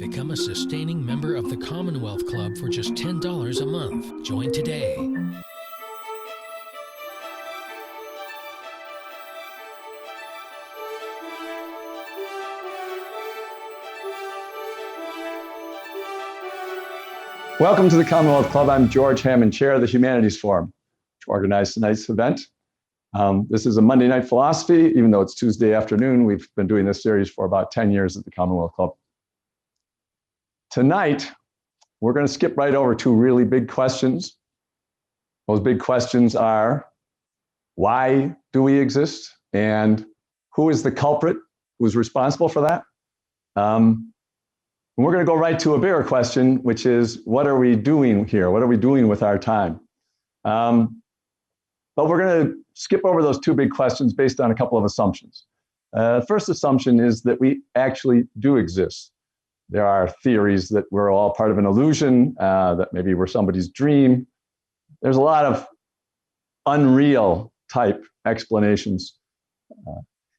Become a sustaining member of the Commonwealth Club for just $10 a month. Join today. Welcome to the Commonwealth Club. I'm George Hammond, Chair of the Humanities Forum, which organized tonight's event. This is a Monday Night Philosophy, even though it's Tuesday afternoon. We've been doing this series for about 10 years at the Commonwealth Club. Tonight, we're going to skip right over two really big questions. Those big questions are, why do we exist? And who is the culprit? Who's responsible for that? And we're going to go right to a bigger question, which is, what are we doing here? What are we doing with our time? But we're going to skip over those two big questions based on a couple of assumptions. First assumption is that we actually do exist. There are theories that we're all part of an illusion, that maybe we're somebody's dream. There's a lot of unreal type explanations.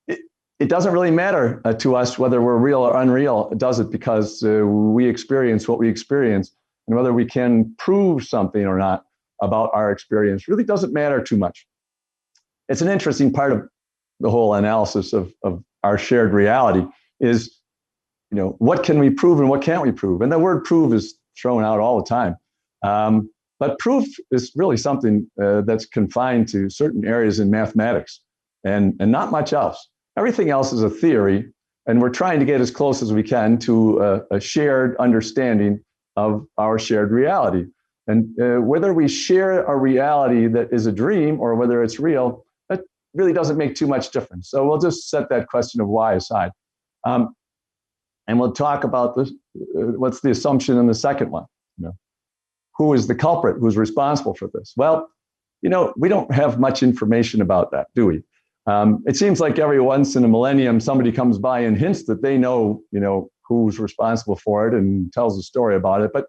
It doesn't really matter to us whether we're real or unreal, does it? Because we experience what we experience, and whether we can prove something or not about our experience really doesn't matter too much. It's an interesting part of the whole analysis of our shared reality is, what can we prove and what can't we prove? And the word prove is thrown out all the time. But proof is really something that's confined to certain areas in mathematics and not much else. Everything else is a theory, and we're trying to get as close as we can to a shared understanding of our shared reality. And whether we share a reality that is a dream or whether it's real, that really doesn't make too much difference. So we'll just set that question of why aside. And we'll talk about this, what's the assumption in the second one? Who is the culprit? Who's responsible for this? Well, we don't have much information about that, do we? It seems like every once in a millennium, somebody comes by and hints that they know, who's responsible for it and tells a story about it. But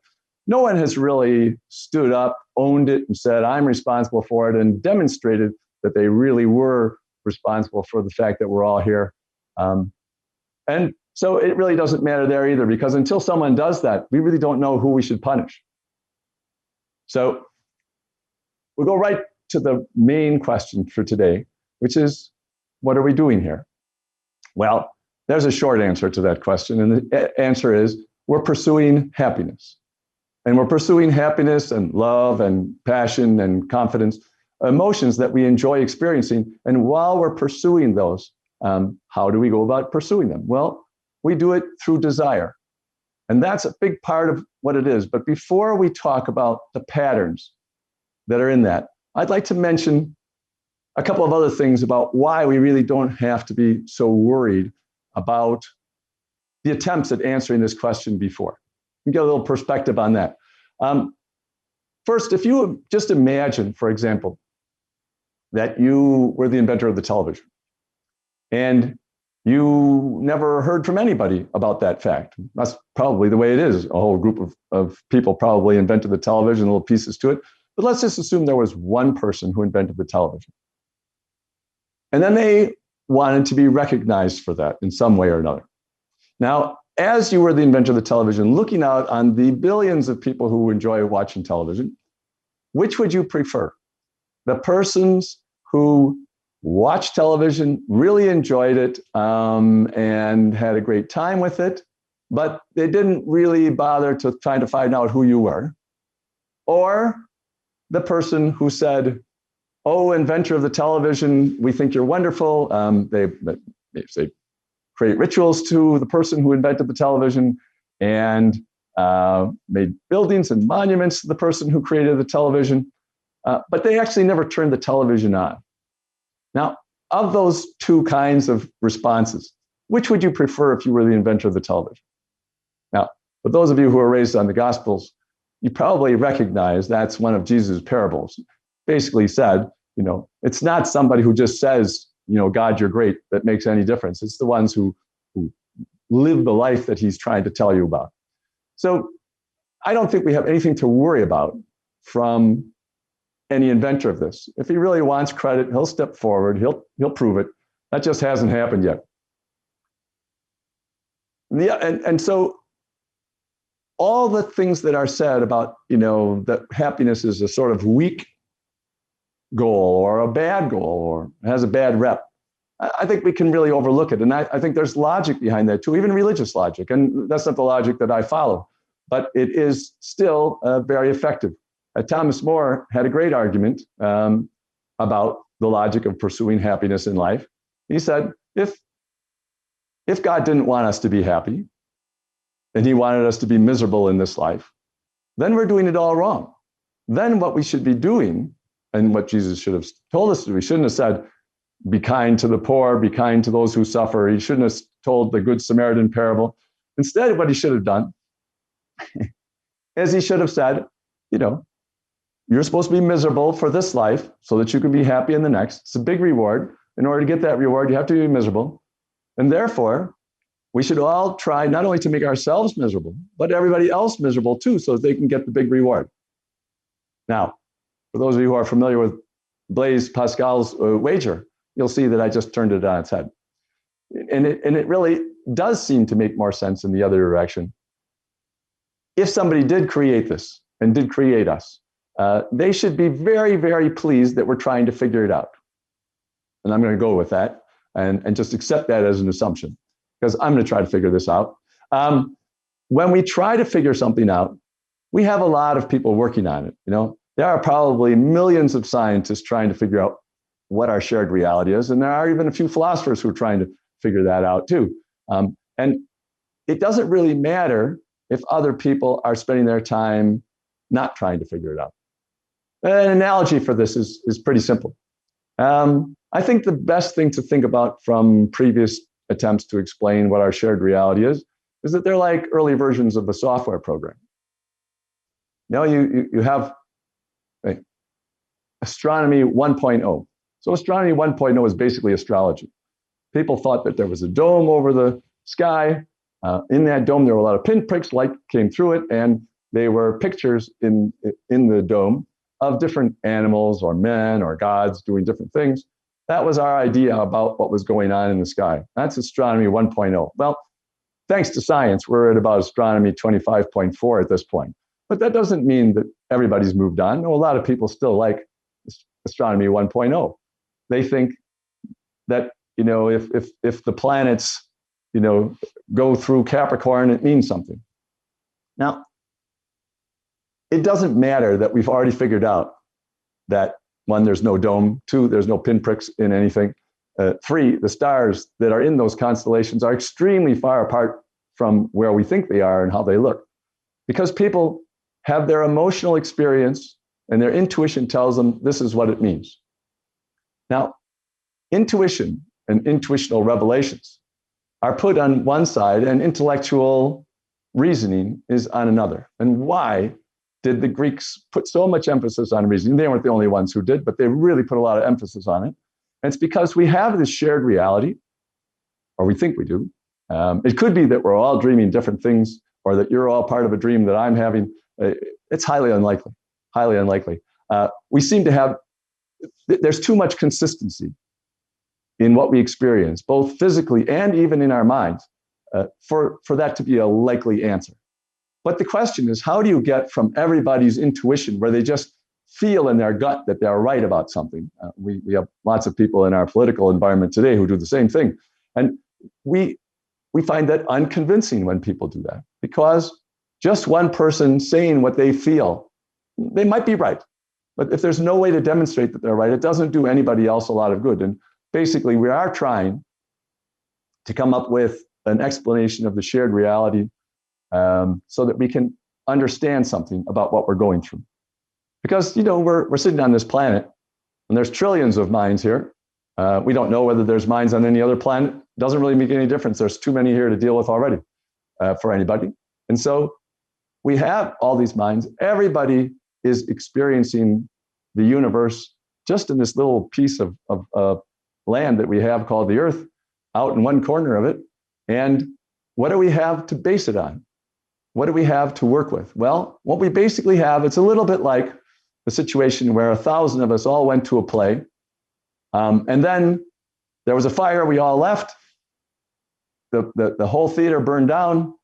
no one has really stood up, owned it, and said, I'm responsible for it, and demonstrated that they really were responsible for the fact that we're all here. And so it really doesn't matter there either, because until someone does that, we really don't know who we should punish. So we'll go right to the main question for today, which is, what are we doing here? Well, there's a short answer to that question. And the answer is, we're pursuing happiness. And we're pursuing happiness and love and passion and confidence, emotions that we enjoy experiencing. And while we're pursuing those, how do we go about pursuing them? Well, we do it through desire. And that's a big part of what it is. But before we talk about the patterns that are in that, I'd like to mention a couple of other things about why we really don't have to be so worried about the attempts at answering this question before. You get a little perspective on that. First, if you just imagine, for example, that you were the inventor of the television and you never heard from anybody about that fact. That's probably the way it is. A whole group of people probably invented the television, little pieces to it. But let's just assume there was one person who invented the television. And then they wanted to be recognized for that in some way or another. Now, as you were the inventor of the television, looking out on the billions of people who enjoy watching television, which would you prefer? The persons who watched television, really enjoyed it, and had a great time with it, but they didn't really bother to try to find out who you were? Or the person who said, oh, inventor of the television, we think you're wonderful. They create rituals to the person who invented the television and made buildings and monuments to the person who created the television, but they actually never turned the television on. Now, of those two kinds of responses, which would you prefer if you were the inventor of the television? Now, for those of you who are raised on the Gospels, you probably recognize that's one of Jesus' parables. Basically said, it's not somebody who just says, God, you're great, that makes any difference. It's the ones who live the life that he's trying to tell you about. So I don't think we have anything to worry about from any inventor of this. If he really wants credit, he'll step forward, he'll prove it. That just hasn't happened yet. Yeah, and so all the things that are said about, that happiness is a sort of weak goal or a bad goal or has a bad rep, I think we can really overlook it. And I think there's logic behind that too, even religious logic. And that's not the logic that I follow, but it is still very effective. Thomas More had a great argument about the logic of pursuing happiness in life. He said, if God didn't want us to be happy and he wanted us to be miserable in this life, then we're doing it all wrong. Then what we should be doing, and what Jesus should have told us to do, he shouldn't have said, be kind to the poor, be kind to those who suffer. He shouldn't have told the Good Samaritan parable. Instead, what he should have done is he should have said, you're supposed to be miserable for this life so that you can be happy in the next. It's a big reward. In order to get that reward, you have to be miserable. And therefore, we should all try not only to make ourselves miserable, but everybody else miserable too, so that they can get the big reward. Now, for those of you who are familiar with Blaise Pascal's wager, you'll see that I just turned it on its head. And it really does seem to make more sense in the other direction. If somebody did create this and did create us, they should be very, very pleased that we're trying to figure it out. And I'm going to go with that and just accept that as an assumption, because I'm going to try to figure this out. When we try to figure something out, we have a lot of people working on it. There are probably millions of scientists trying to figure out what our shared reality is. And there are even a few philosophers who are trying to figure that out too. And it doesn't really matter if other people are spending their time not trying to figure it out. An analogy for this is pretty simple. I think the best thing to think about from previous attempts to explain what our shared reality is that they're like early versions of a software program. You have astronomy 1.0. So astronomy 1.0 is basically astrology. People thought that there was a dome over the sky. In that dome, there were a lot of pinpricks, light came through it, and they were pictures in the dome of different animals or men or gods doing different things. That was our idea about what was going on in the sky. That's astronomy 1.0. Well, thanks to science, we're at about astronomy 25.4 at this point. But that doesn't mean that everybody's moved on. No, a lot of people still like astronomy 1.0. They think that, if the planets, go through Capricorn, it means something. Now, it doesn't matter that we've already figured out that 1, there's no dome, 2, there's no pinpricks in anything. 3, the stars that are in those constellations are extremely far apart from where we think they are and how they look. Because people have their emotional experience and their intuition tells them this is what it means. Now, intuition and intuitional revelations are put on one side and intellectual reasoning is on another. And why did the Greeks put so much emphasis on reasoning? They weren't the only ones who did, but they really put a lot of emphasis on it. And it's because we have this shared reality, or we think we do. It could be that we're all dreaming different things, or that you're all part of a dream that I'm having. It's highly unlikely, highly unlikely. We seem to have, there's too much consistency in what we experience, both physically and even in our minds, for that to be a likely answer. But the question is, how do you get from everybody's intuition, where they just feel in their gut that they're right about something? We have lots of people in our political environment today who do the same thing. And we find that unconvincing when people do that, because just one person saying what they feel, they might be right. But if there's no way to demonstrate that they're right, it doesn't do anybody else a lot of good. And basically, we are trying to come up with an explanation of the shared reality so that we can understand something about what we're going through. Because, we're sitting on this planet, and there's trillions of minds here. We don't know whether there's minds on any other planet. Doesn't really make any difference. There's too many here to deal with already for anybody. And so we have all these minds. Everybody is experiencing the universe just in this little piece of land that we have called the Earth, out in one corner of it. And what do we have to base it on? What do we have to work with? Well, what we basically have, it's a little bit like the situation where 1,000 of us all went to a play. And then there was a fire, we all left. The whole theater burned down.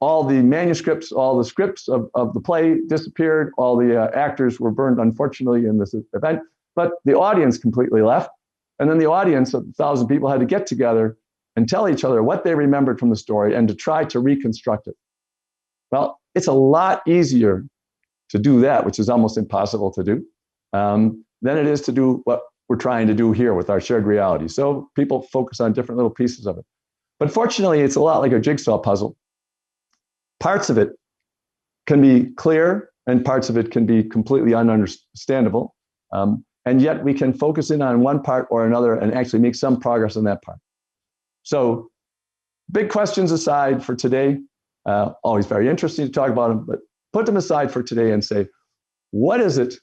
all the manuscripts, all the scripts of the play disappeared. All the actors were burned, unfortunately, in this event. But the audience completely left. And then the audience of 1,000 people had to get together and tell each other what they remembered from the story and to try to reconstruct it. Well, it's a lot easier to do that, which is almost impossible to do, than it is to do what we're trying to do here with our shared reality. So people focus on different little pieces of it. But fortunately, it's a lot like a jigsaw puzzle. Parts of it can be clear and parts of it can be completely ununderstandable. And yet we can focus in on one part or another and actually make some progress on that part. So big questions aside for today, always very interesting to talk about them, but put them aside for today and say, what is it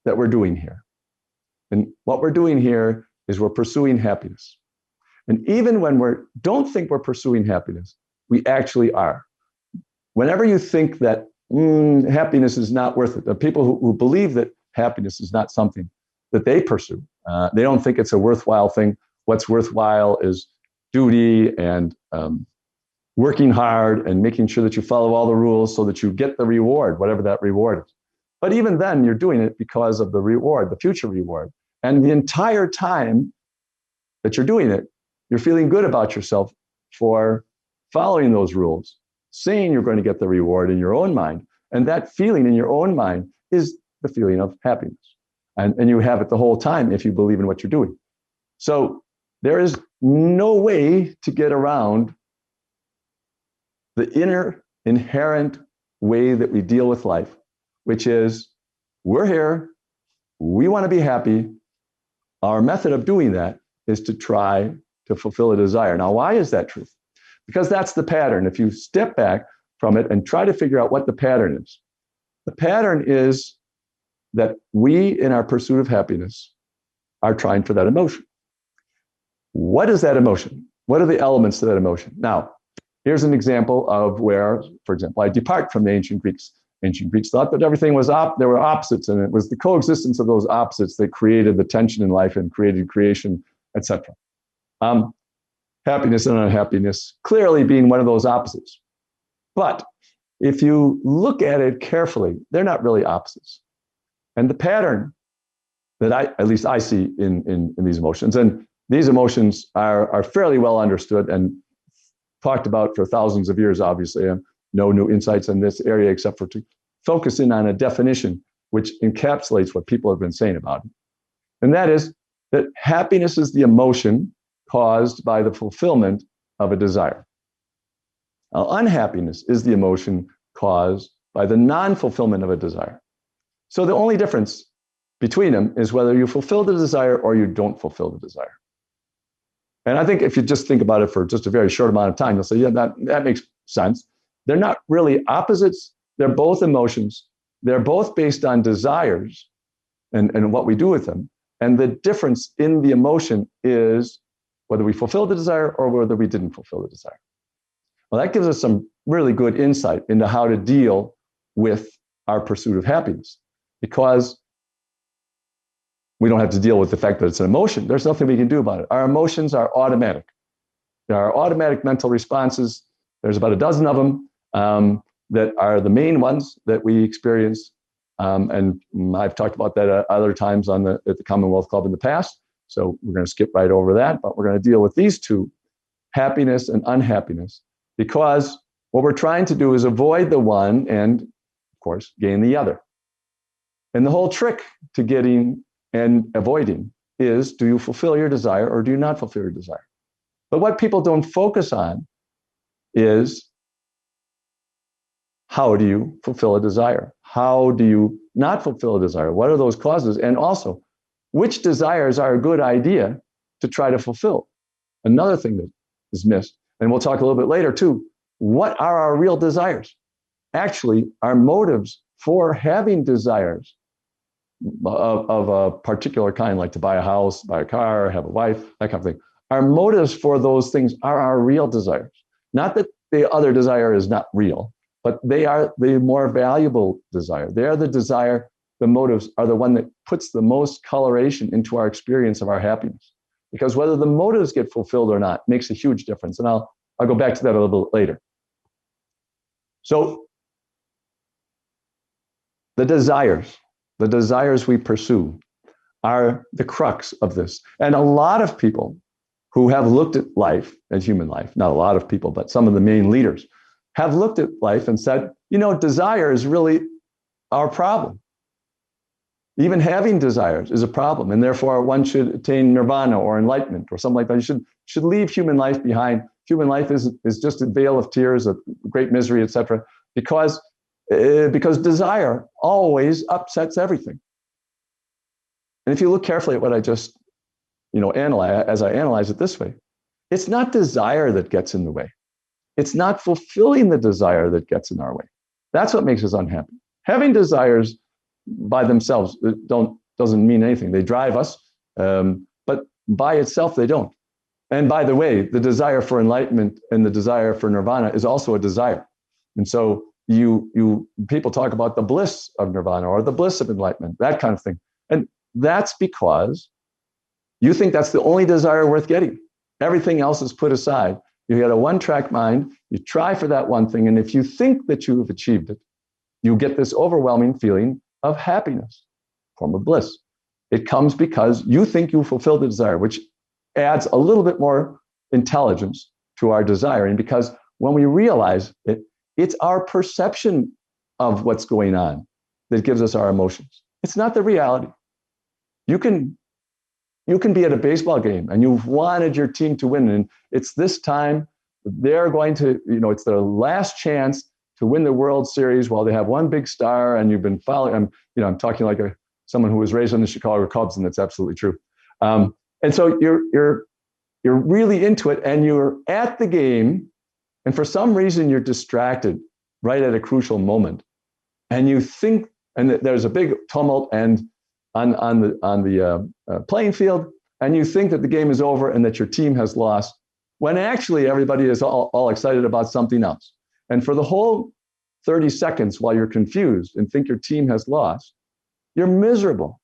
that we're doing here? And what we're doing here is we're pursuing happiness. And even when we don't think we're pursuing happiness, we actually are. Whenever you think that happiness is not worth it, the people who believe that happiness is not something that they pursue, they don't think it's a worthwhile thing. What's worthwhile is duty and working hard and making sure that you follow all the rules so that you get the reward, whatever that reward is. But even then, you're doing it because of the reward, the future reward. And the entire time that you're doing it, you're feeling good about yourself for following those rules, saying you're going to get the reward in your own mind. And that feeling in your own mind is the feeling of happiness. And you have it the whole time if you believe in what you're doing. So there is no way to get around the inner inherent way that we deal with life, which is we're here, we want to be happy. Our method of doing that is to try to fulfill a desire. Now, why is that true? Because that's the pattern. If you step back from it and try to figure out what the pattern is, the pattern is that we, in our pursuit of happiness, are trying for that emotion. What is that emotion? What are the elements to that emotion? Now, here's an example of where, for example, I depart from the ancient Greeks. Ancient Greeks thought that everything was there were opposites, and it was the coexistence of those opposites that created the tension in life and created creation, etc. Happiness and unhappiness clearly being one of those opposites. But if you look at it carefully, they're not really opposites. And the pattern that at least I see in these emotions, and these emotions are fairly well understood and talked about for thousands of years, obviously. No new insights in this area except for to focus in on a definition which encapsulates what people have been saying about it. And that is that happiness is the emotion caused by the fulfillment of a desire. Now, unhappiness is the emotion caused by the non-fulfillment of a desire. So the only difference between them is whether you fulfill the desire or you don't fulfill the desire. And I think if you just think about it for just a very short amount of time, you'll say, yeah, that makes sense. They're not really opposites. They're both emotions. They're both based on desires and what we do with them. And the difference in the emotion is whether we fulfill the desire or whether we didn't fulfill the desire. Well, that gives us some really good insight into how to deal with our pursuit of happiness, because we don't have to deal with the fact that it's an emotion. There's nothing we can do about it. Our emotions are automatic. There are automatic mental responses. There's about a dozen of them that are the main ones that we experience. And I've talked about that other times at the Commonwealth Club in the past. So we're going to skip right over that, but we're going to deal with these two, happiness and unhappiness, because what we're trying to do is avoid the one and, of course, gain the other. And the whole trick to getting and avoiding is, do you fulfill your desire or do you not fulfill your desire? But what people don't focus on is, how do you fulfill a desire? How do you not fulfill a desire? What are those causes? And also, which desires are a good idea to try to fulfill? Another thing that is missed, and we'll talk a little bit later too, what are our real desires? Actually, our motives for having desires of a particular kind, like to buy a house, buy a car, have a wife, that kind of thing. Our motives for those things are our real desires. Not that the other desire is not real, but they are the more valuable desire. They are the desire, the motives are the one that puts the most coloration into our experience of our happiness. Because whether the motives get fulfilled or not makes a huge difference. And I'll go back to that a little bit later. So the desires we pursue are the crux of this. And a lot of people who have looked at life as human life, not a lot of people, but some of the main leaders have looked at life and said, desire is really our problem. Even having desires is a problem, and therefore one should attain nirvana or enlightenment or something like that. You should leave human life behind. Human life is just a veil of tears, of great misery, etc. Because desire always upsets everything. And if you look carefully at what I just, analyze it this way, it's not desire that gets in the way. It's not fulfilling the desire that gets in our way. That's what makes us unhappy. Having desires by themselves doesn't mean anything. They drive us, but by itself they don't. And by the way, the desire for enlightenment and the desire for nirvana is also a desire. And so people talk about the bliss of nirvana or the bliss of enlightenment, that kind of thing. And that's because you think that's the only desire worth getting. Everything else is put aside. You get a one-track mind, you try for that one thing, and if you think that you have achieved it, you get this overwhelming feeling of happiness, form of bliss. It comes because you think you fulfilled the desire, which adds a little bit more intelligence to our desiring, because when we realize it, it's our perception of what's going on that gives us our emotions. It's not the reality. You can be at a baseball game and you've wanted your team to win, and it's this time they're going to, it's their last chance to win the World Series while they have one big star, and you've been following. I'm talking like someone who was raised on the Chicago Cubs, and that's absolutely true. And so you're really into it, and you're at the game, and for some reason you're distracted right at a crucial moment, and you think, and there's a big tumult and on the playing field, and you think that the game is over and that your team has lost, when actually everybody is all excited about something else. And for the whole 30 seconds while you're confused and think your team has lost, you're miserable.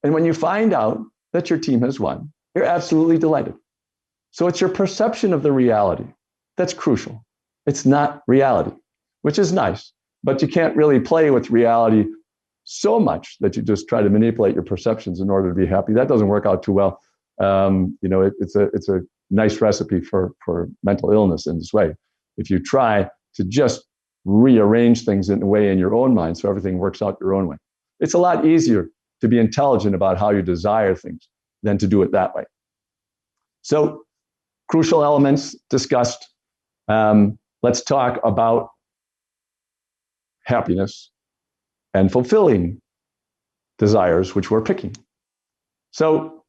And when you find out that your team has won, you're absolutely delighted. So it's your perception of the reality that's crucial. It's not reality, which is nice, but you can't really play with reality so much that you just try to manipulate your perceptions in order to be happy. That doesn't work out too well. It's a nice recipe for mental illness in this way. If you try to just rearrange things in a way in your own mind so everything works out your own way. It's a lot easier to be intelligent about how you desire things than to do it that way. So, crucial elements discussed. Let's talk about happiness and fulfilling desires, which we're picking. So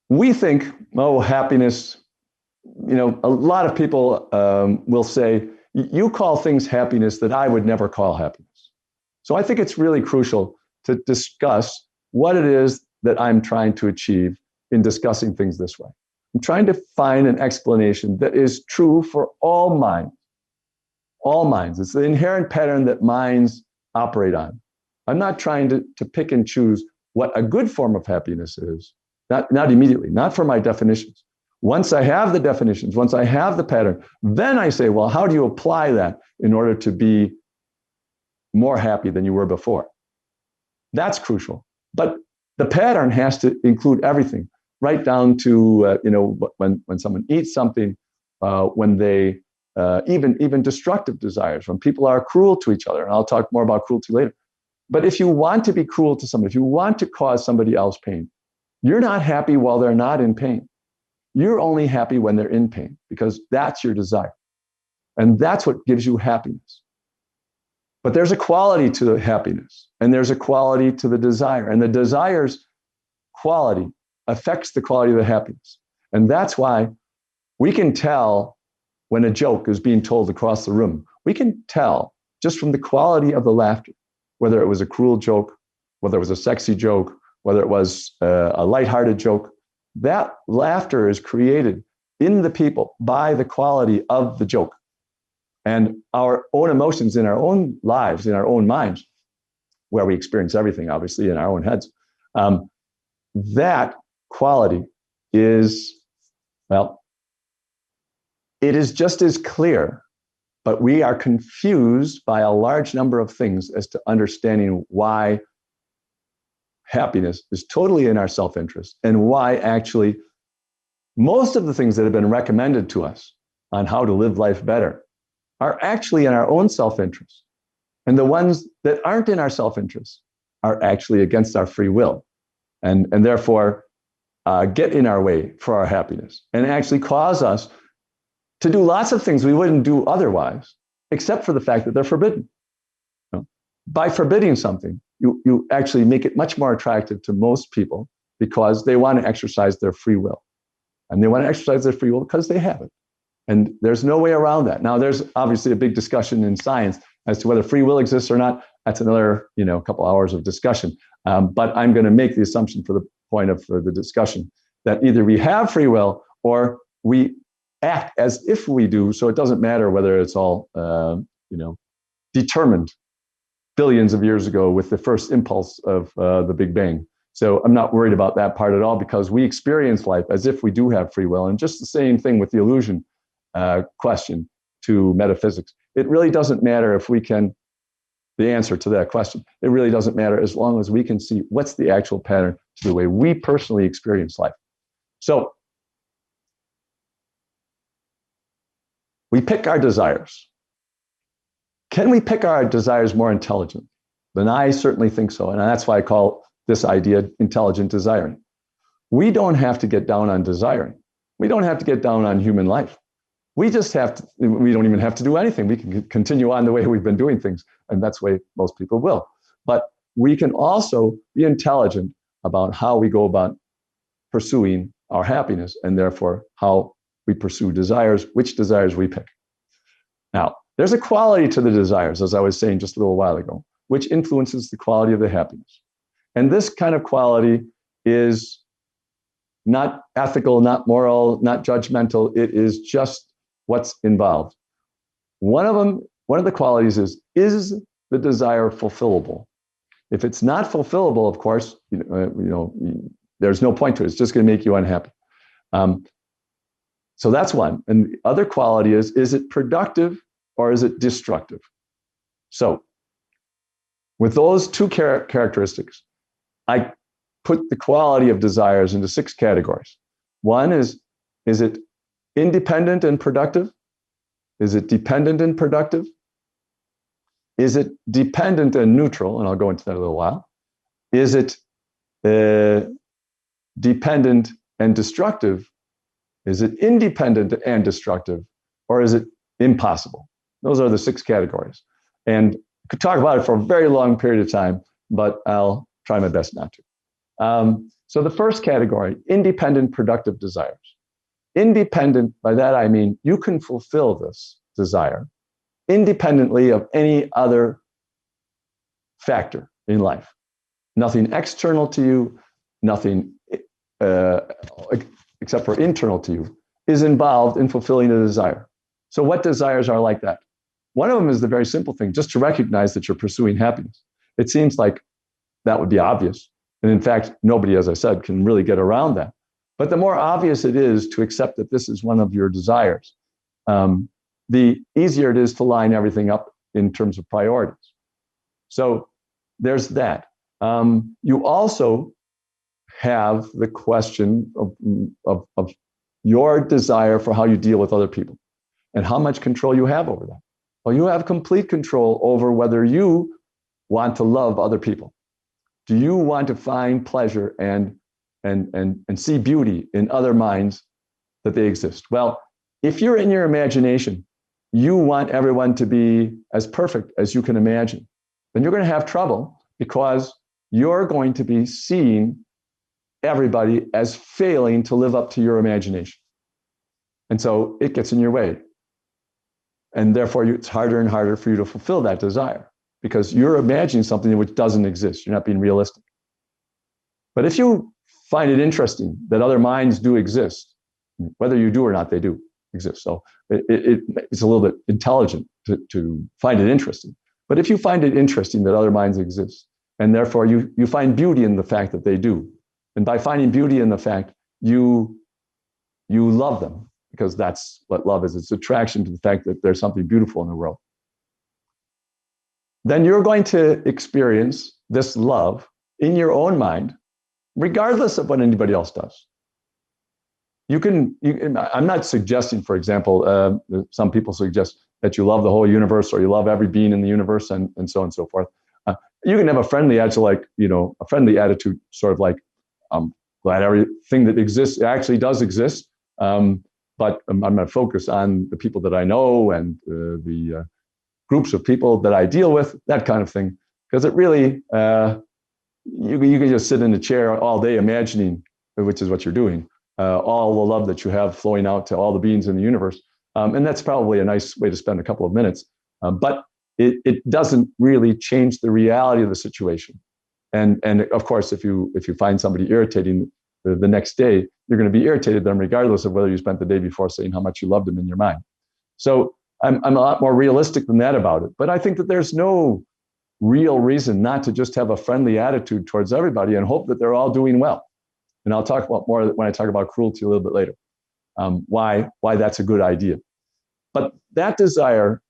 we think, happiness, a lot of people will say, you call things happiness that I would never call happiness. So I think it's really crucial to discuss what it is that I'm trying to achieve in discussing things this way. I'm trying to find an explanation that is true for all minds. All minds. It's the inherent pattern that minds operate on. I'm not trying to pick and choose what a good form of happiness is, not immediately, not for my definitions. Once I have the definitions, once I have the pattern, then I say, well, how do you apply that in order to be more happy than you were before? That's crucial. But the pattern has to include everything, right down to when someone eats something, when they even destructive desires, when people are cruel to each other. And I'll talk more about cruelty later. But if you want to be cruel to somebody, if you want to cause somebody else pain, you're not happy while they're not in pain. You're only happy when they're in pain, because that's your desire. And that's what gives you happiness. But there's a quality to the happiness, and there's a quality to the desire. And the desire's quality affects the quality of the happiness. And that's why we can tell when a joke is being told across the room. We can tell just from the quality of the laughter, whether it was a cruel joke, whether it was a sexy joke, whether it was a lighthearted joke. That laughter is created in the people by the quality of the joke. And our own emotions in our own lives, in our own minds, where we experience everything, obviously, in our own heads, that quality is, well, it is just as clear But we are confused by a large number of things as to understanding why happiness is totally in our self-interest and why actually most of the things that have been recommended to us on how to live life better are actually in our own self-interest. And the ones that aren't in our self-interest are actually against our free will and therefore get in our way for our happiness and actually cause us to do lots of things we wouldn't do otherwise, except for the fact that they're forbidden. You know? By forbidding something, you actually make it much more attractive to most people because they want to exercise their free will. And they want to exercise their free will because they have it. And there's no way around that. Now, there's obviously a big discussion in science as to whether free will exists or not. That's another, couple hours of discussion. But I'm going to make the assumption for the point of the discussion that either we have free will or we act as if we do. So it doesn't matter whether it's all, determined billions of years ago with the first impulse of the Big Bang. So I'm not worried about that part at all because we experience life as if we do have free will. And just the same thing with the illusion question to metaphysics. It really doesn't matter if we can, the answer to that question, it really doesn't matter as long as we can see what's the actual pattern to the way we personally experience life. So we pick our desires. Can we pick our desires more intelligently? Then I certainly think so. And that's why I call this idea intelligent desiring. We don't have to get down on desiring. We don't have to get down on human life. We just have to, we don't even have to do anything. We can continue on the way we've been doing things. And that's the way most people will. But we can also be intelligent about how we go about pursuing our happiness and therefore how we pursue desires, which desires we pick. Now, there's a quality to the desires, as I was saying just a little while ago, which influences the quality of the happiness. And this kind of quality is not ethical, not moral, not judgmental. It is just what's involved. One of the qualities is the desire fulfillable? If it's not fulfillable, of course, there's no point to it. It's just going to make you unhappy. So that's one. And the other quality is it productive or is it destructive? So with those two characteristics, I put the quality of desires into 6 categories. One is it independent and productive? Is it dependent and productive? Is it dependent and neutral? And I'll go into that in a little while. Is it dependent and destructive? Is it independent and destructive? Or is it impossible? Those are the 6 categories. And I could talk about it for a very long period of time, but I'll try my best not to. So the first category, independent productive desires. Independent, by that I mean you can fulfill this desire independently of any other factor in life. Nothing external to you, nothing except for internal to you is involved in fulfilling a desire. So what desires are like that? One of them is the very simple thing, just to recognize that you're pursuing happiness. It seems like that would be obvious. And in fact, nobody, as I said, can really get around that. But the more obvious it is to accept that this is one of your desires, the easier it is to line everything up in terms of priorities. So there's that. You also have the question of your desire for how you deal with other people and how much control you have over that. Well, you have complete control over whether you want to love other people. Do you want to find pleasure and see beauty in other minds that they exist? Well, if you're in your imagination, you want everyone to be as perfect as you can imagine, then you're going to have trouble because you're going to be seeing everybody as failing to live up to your imagination. And so it gets in your way. And therefore, it's harder and harder for you to fulfill that desire because you're imagining something which doesn't exist. You're not being realistic. But if you find it interesting that other minds do exist, whether you do or not, they do exist. So it's a little bit intelligent to find it interesting. But if you find it interesting that other minds exist, and therefore you find beauty in the fact that they do, and by finding beauty in the fact, you love them, because that's what love is. It's attraction to the fact that there's something beautiful in the world. Then you're going to experience this love in your own mind, regardless of what anybody else does. I'm not suggesting, for example, some people suggest that you love the whole universe or you love every being in the universe and so on and so forth. You can have a friendly attitude, a friendly attitude, sort of like, I'm glad everything that exists actually does exist. But I'm going to focus on the people that I know and the groups of people that I deal with, that kind of thing. Because it really, you can just sit in a chair all day imagining, which is what you're doing, all the love that you have flowing out to all the beings in the universe. And that's probably a nice way to spend a couple of minutes. But it doesn't really change the reality of the situation. And of course, if you find somebody irritating the next day, you're going to be irritated at them regardless of whether you spent the day before saying how much you loved them in your mind. So I'm a lot more realistic than that about it. But I think that there's no real reason not to just have a friendly attitude towards everybody and hope that they're all doing well. And I'll talk about more when I talk about cruelty a little bit later, why that's a good idea. But that desire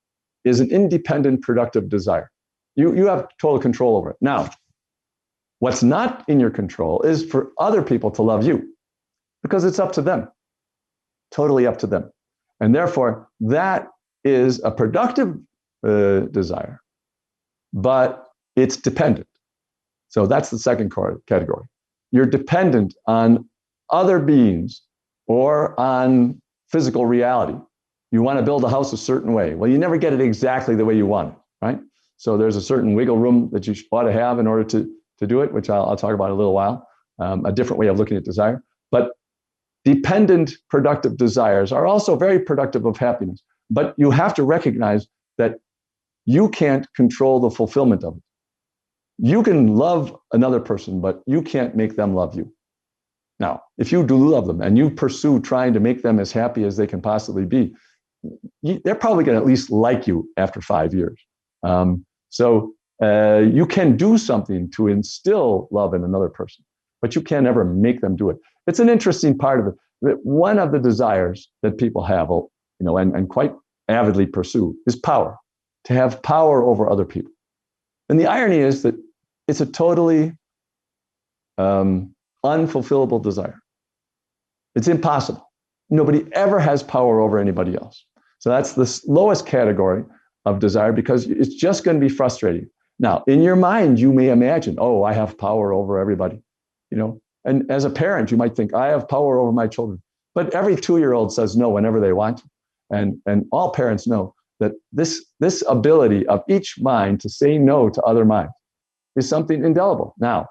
is an independent, productive desire. You have total control over it. Now, what's not in your control is for other people to love you, because it's up to them, totally up to them. And therefore, that is a productive desire, but it's dependent. So that's the second category. You're dependent on other beings or on physical reality. You want to build a house a certain way. Well, you never get it exactly the way you want it, right? So there's a certain wiggle room that you ought to have in order to do it, which I'll talk about in a little while, a different way of looking at desire. But dependent productive desires are also very productive of happiness. But you have to recognize that you can't control the fulfillment of it. You can love another person, but you can't make them love you. Now, if you do love them and you pursue trying to make them as happy as they can possibly be, they're probably going to at least like you after 5 years. So you can do something to instill love in another person, but you can't ever make them do it. It's an interesting part of it. That one of the desires that people have, and quite avidly pursue, is power, to have power over other people. And the irony is that it's a totally unfulfillable desire. It's impossible. Nobody ever has power over anybody else. So that's the lowest category of desire, because it's just going to be frustrating. Now, in your mind, you may imagine, oh, I have power over everybody, And as a parent, you might think, I have power over my children. But every 2-year-old says no whenever they want to. And all parents know that this ability of each mind to say no to other minds is something indelible. Now,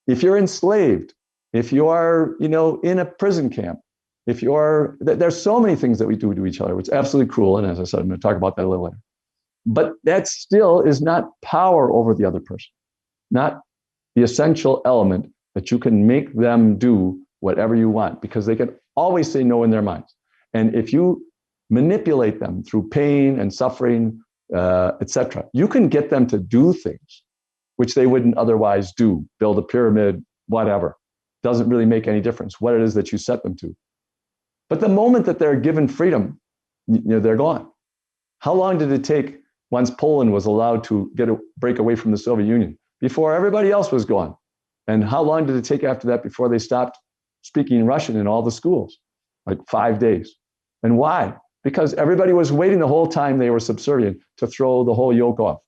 if you're enslaved, if you are, in a prison camp, there's so many things that we do to each other, which is absolutely cruel. And as I said, I'm going to talk about that a little later. But that still is not power over the other person, not the essential element that you can make them do whatever you want, because they can always say no in their minds. And if you manipulate them through pain and suffering, etc., you can get them to do things which they wouldn't otherwise do, build a pyramid, whatever. Doesn't really make any difference what it is that you set them to. But the moment that they're given freedom, they're gone. How long did it take once Poland was allowed to break away from the Soviet Union before everybody else was gone? And how long did it take after that before they stopped speaking Russian in all the schools? Like 5 days. And why? Because everybody was waiting the whole time they were subservient to throw the whole yoke off.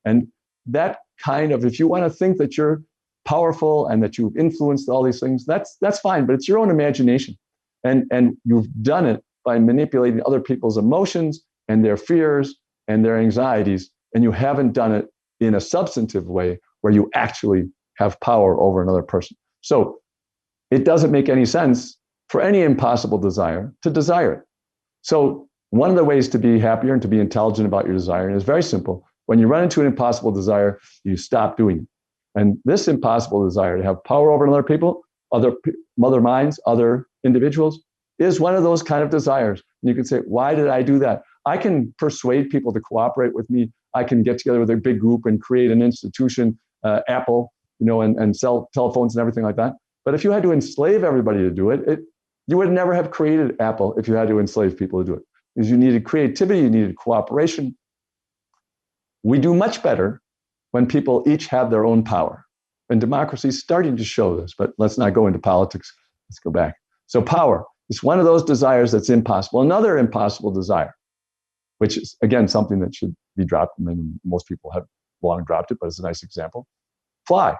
And that kind of, if you want to think that you're powerful and that you've influenced all these things, that's fine, but it's your own imagination. And you've done it by manipulating other people's emotions and their fears and their anxieties, and you haven't done it in a substantive way where you actually have power over another person. So it doesn't make any sense for any impossible desire to desire it. So one of the ways to be happier and to be intelligent about your desire is very simple. When you run into an impossible desire, you stop doing it. And this impossible desire to have power over other people, other minds, other individuals, is one of those kind of desires. And you can say, why did I do that? I can persuade people to cooperate with me. I can get together with a big group and create an institution, Apple, and sell telephones and everything like that. But if you had to enslave everybody to do it, You would never have created Apple if you had to enslave people to do it. Because you needed creativity, you needed cooperation. We do much better when people each have their own power. And democracy is starting to show this, but let's not go into politics. Let's go back. So power is one of those desires that's impossible. Another impossible desire, which is, again, something that should be dropped. I mean, most people have long dropped it, but it's a nice example. Fly,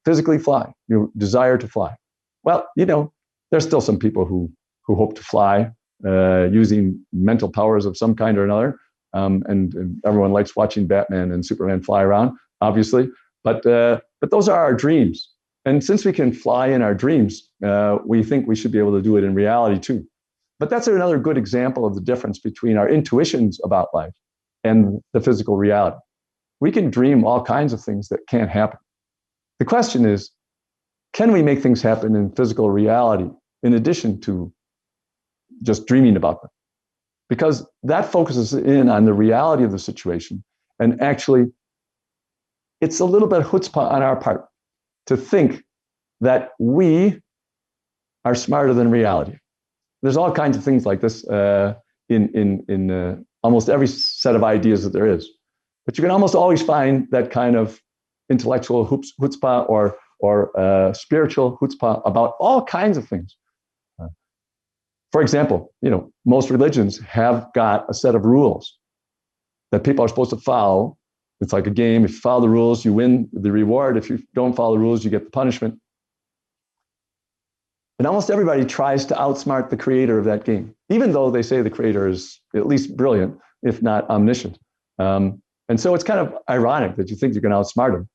physically fly, your desire to fly. Well, there's still some people who hope to fly using mental powers of some kind or another. And everyone likes watching Batman and Superman fly around, obviously. But those are our dreams. And since we can fly in our dreams, we think we should be able to do it in reality too. But that's another good example of the difference between our intuitions about life and the physical reality. We can dream all kinds of things that can't happen. The question is, can we make things happen in physical reality in addition to just dreaming about them? Because that focuses in on the reality of the situation. And actually, it's a little bit chutzpah on our part to think that we are smarter than reality. There's all kinds of things like this in almost every set of ideas that there is. But you can almost always find that kind of intellectual chutzpah or spiritual chutzpah about all kinds of things. For example, most religions have got a set of rules that people are supposed to follow. It's like a game. If you follow the rules, you win the reward. If you don't follow the rules, you get the punishment. And almost everybody tries to outsmart the creator of that game, even though they say the creator is at least brilliant, if not omniscient. And so it's kind of ironic that you think you can outsmart him.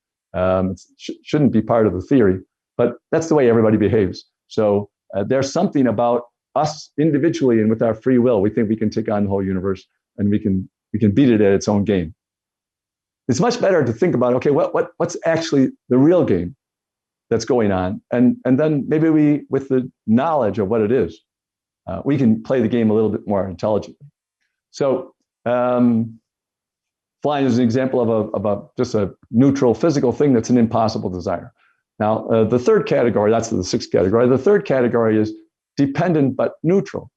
It shouldn't be part of the theory, but that's the way everybody behaves. So there's something about us individually and with our free will. We think we can take on the whole universe and we can beat it at its own game. It's much better to think about, okay, what's actually the real game that's going on? And then maybe we, with the knowledge of what it is, we can play the game a little bit more intelligently. So flying is an example of just a neutral physical thing that's an impossible desire. Now, the third category, that's the sixth category. The third category is dependent but neutral.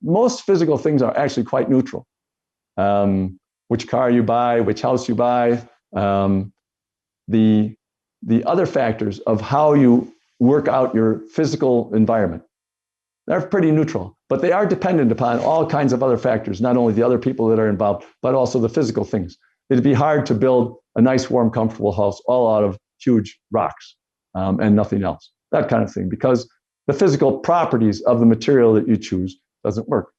Most physical things are actually quite neutral. Which car you buy, which house you buy, the other factors of how you work out your physical environment, they're pretty neutral, but they are dependent upon all kinds of other factors, not only the other people that are involved, but also the physical things. It'd be hard to build a nice, warm, comfortable house all out of huge rocks and nothing else, that kind of thing, because the physical properties of the material that you choose doesn't work.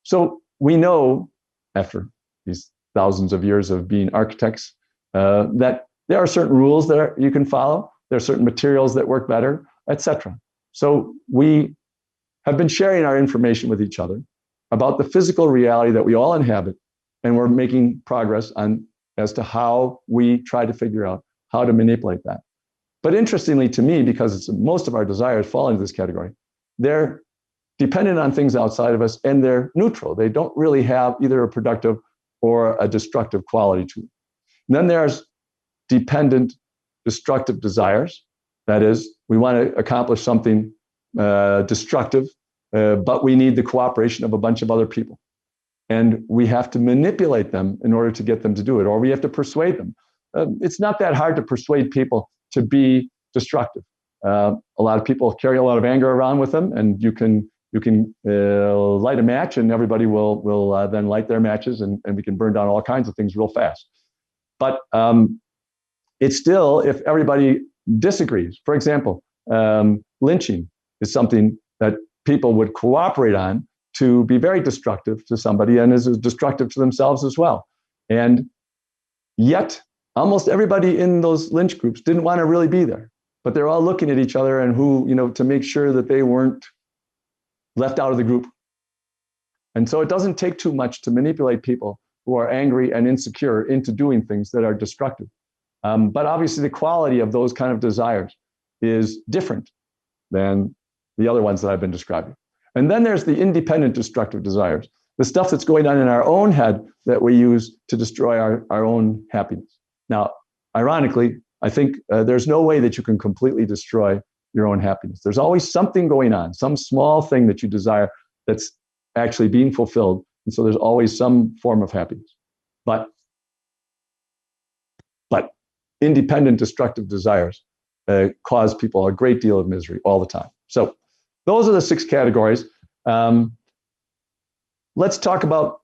So we know, after these thousands of years of being architects, that there are certain rules that you can follow. There are certain materials that work better, etc. So we have been sharing our information with each other about the physical reality that we all inhabit, and we're making progress as to how we try to figure out how to manipulate that. But interestingly to me, because most of our desires fall into this category, they're dependent on things outside of us, and they're neutral. They don't really have either a productive or a destructive quality to them. And then there's dependent destructive desires. That is, we want to accomplish something destructive, but we need the cooperation of a bunch of other people. And we have to manipulate them in order to get them to do it, or we have to persuade them. It's not that hard to persuade people to be destructive. A lot of people carry a lot of anger around with them, and you can light a match, and everybody will then light their matches, and we can burn down all kinds of things real fast. But it's still, if everybody disagrees. For example, lynching is something that people would cooperate on to be very destructive to somebody, and is destructive to themselves as well. And yet, almost everybody in those lynch groups didn't want to really be there, but they're all looking at each other and to make sure that they weren't left out of the group. And so it doesn't take too much to manipulate people who are angry and insecure into doing things that are destructive. But obviously the quality of those kind of desires is different than the other ones that I've been describing. And then there's the independent destructive desires, the stuff that's going on in our own head that we use to destroy our own happiness. Now, ironically, I think there's no way that you can completely destroy your own happiness. There's always something going on, some small thing that you desire that's actually being fulfilled. And so there's always some form of happiness. But independent destructive desires cause people a great deal of misery all the time. So those are the 6 categories. Let's talk about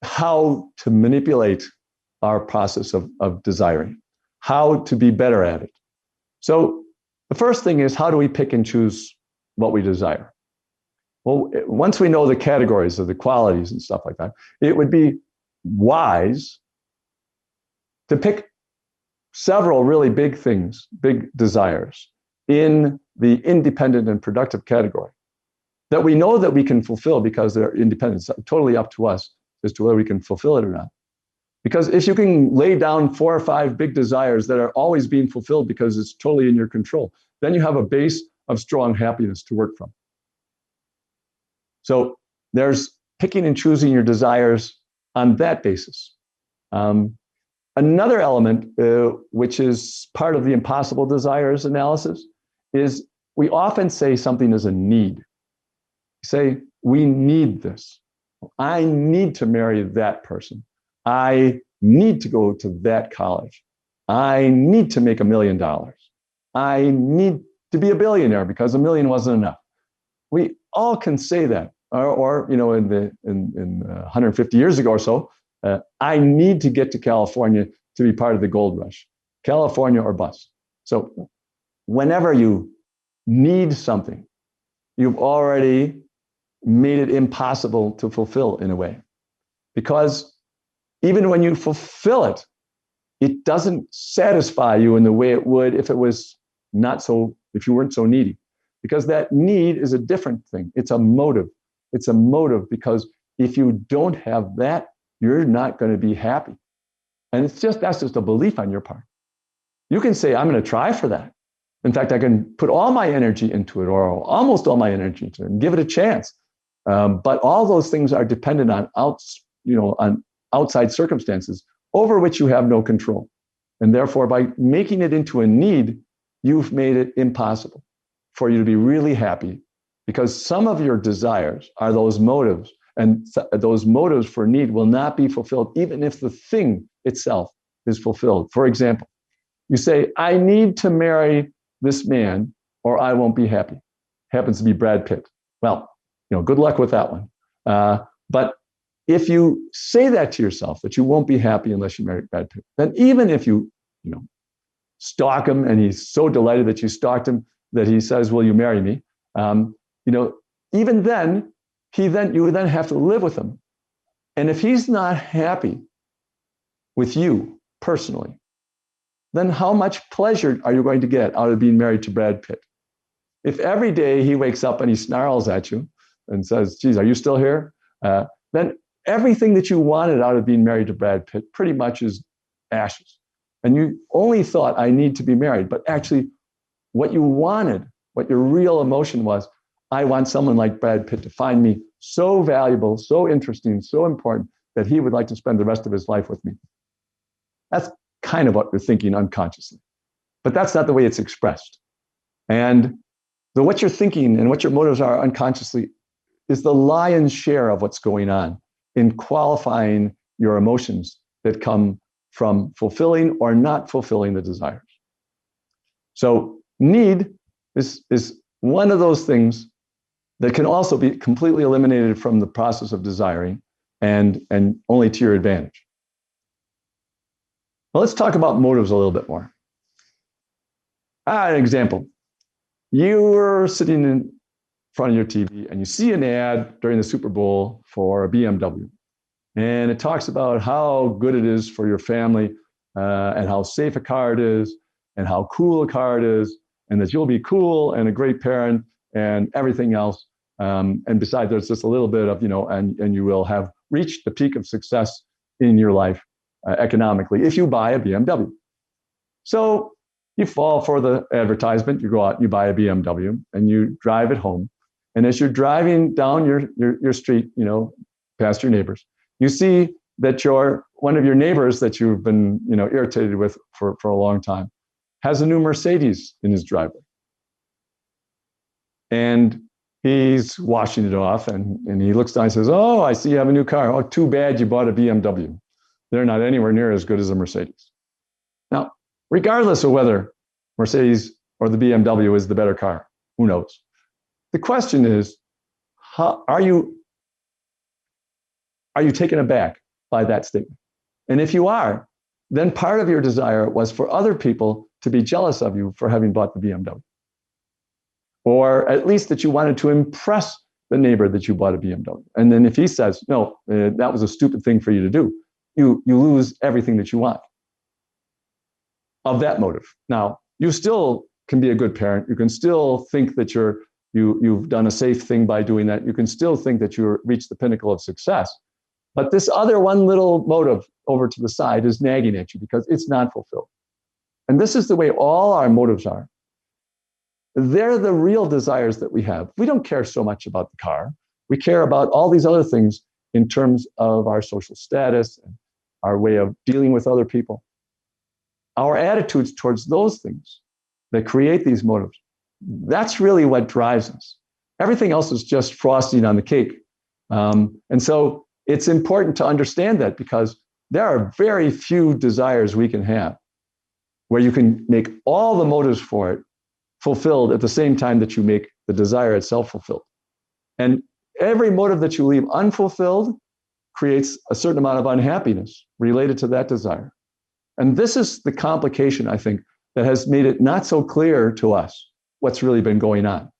how to manipulate our process of desiring, how to be better at it. So the first thing is, how do we pick and choose what we desire? Well, once we know the categories of the qualities and stuff like that, it would be wise to pick several really big things, big desires in the independent and productive category that we know that we can fulfill because they're independent. It's totally up to us as to whether we can fulfill it or not. Because if you can lay down 4 or 5 big desires that are always being fulfilled because it's totally in your control, then you have a base of strong happiness to work from. So there's picking and choosing your desires on that basis. Another element, which is part of the impossible desires analysis, is we often say something is a need. Say, we need this. I need to marry that person. I need to go to that college. I need to make $1 million. I need to be a billionaire because $1 million wasn't enough. We all can say that. Or you know, in 150 years ago or so, I need to get to California to be part of the gold rush. California or bust. So whenever you need something, you've already made it impossible to fulfill in a way. Because even when you fulfill it, it doesn't satisfy you in the way it would if it was not so, if you weren't so needy. Because that need is a different thing. It's a motive. It's a motive because if you don't have that, you're not going to be happy. And that's just a belief on your part. You can say, I'm going to try for that. In fact, I can put all my energy into it, or almost all my energy into it, and give it a chance. But all those things are dependent on on outside circumstances over which you have no control. And therefore, by making it into a need, you've made it impossible for you to be really happy, because some of your desires are those motives, and those motives for need will not be fulfilled even if the thing itself is fulfilled. For example, you say, I need to marry this man or I won't be happy. Happens to be Brad Pitt. Well, good luck with that one. But if you say that to yourself, that you won't be happy unless you marry Brad Pitt, then even if you stalk him and he's so delighted that you stalked him that he says, will you marry me? Even then, you then have to live with him. And if he's not happy with you personally, then how much pleasure are you going to get out of being married to Brad Pitt? If every day he wakes up and he snarls at you and says, geez, are you still here? Then everything that you wanted out of being married to Brad Pitt pretty much is ashes. And you only thought, I need to be married. But actually, what you wanted, what your real emotion was, I want someone like Brad Pitt to find me so valuable, so interesting, so important that he would like to spend the rest of his life with me. That's kind of what you're thinking unconsciously. But that's not the way it's expressed. And what you're thinking and what your motives are unconsciously is the lion's share of what's going on in qualifying your emotions that come from fulfilling or not fulfilling the desires. So need is one of those things that can also be completely eliminated from the process of desiring and only to your advantage. Well, let's talk about motives a little bit more. An example. You're sitting in front of your TV and you see an ad during the Super Bowl for a BMW. And it talks about how good it is for your family and how safe a car it is and how cool a car it is and that you'll be cool and a great parent and everything else. And besides, there's just a little bit of, and you will have reached the peak of success in your life economically if you buy a BMW. So you fall for the advertisement, you go out, you buy a BMW and you drive it home. And as you're driving down your street, past your neighbors, you see that one of your neighbors that you've been, irritated with for a long time has a new Mercedes in his driveway. and he's washing it off, and he looks down and says, "Oh, I see you have a new car. Oh, too bad you bought a BMW. They're not anywhere near as good as a Mercedes." Now, regardless of whether Mercedes or the BMW is the better car, who knows? The question is, are you taken aback by that statement? And if you are, then part of your desire was for other people to be jealous of you for having bought the BMW. Or at least that you wanted to impress the neighbor that you bought a BMW. And then if he says, no, that was a stupid thing for you to do, you lose everything that you want of that motive. Now, you still can be a good parent. You can still think that you've done a safe thing by doing that. You can still think that you reached the pinnacle of success. But this other one little motive over to the side is nagging at you because it's not fulfilled. And this is the way all our motives are. They're the real desires that we have. We don't care so much about the car. We care about all these other things in terms of our social status and our way of dealing with other people. Our attitudes towards those things that create these motives, that's really what drives us. Everything else is just frosting on the cake. And so it's important to understand that because there are very few desires we can have where you can make all the motives for it fulfilled at the same time that you make the desire itself fulfilled. And every motive that you leave unfulfilled creates a certain amount of unhappiness related to that desire. And this is the complication, I think, that has made it not so clear to us what's really been going on.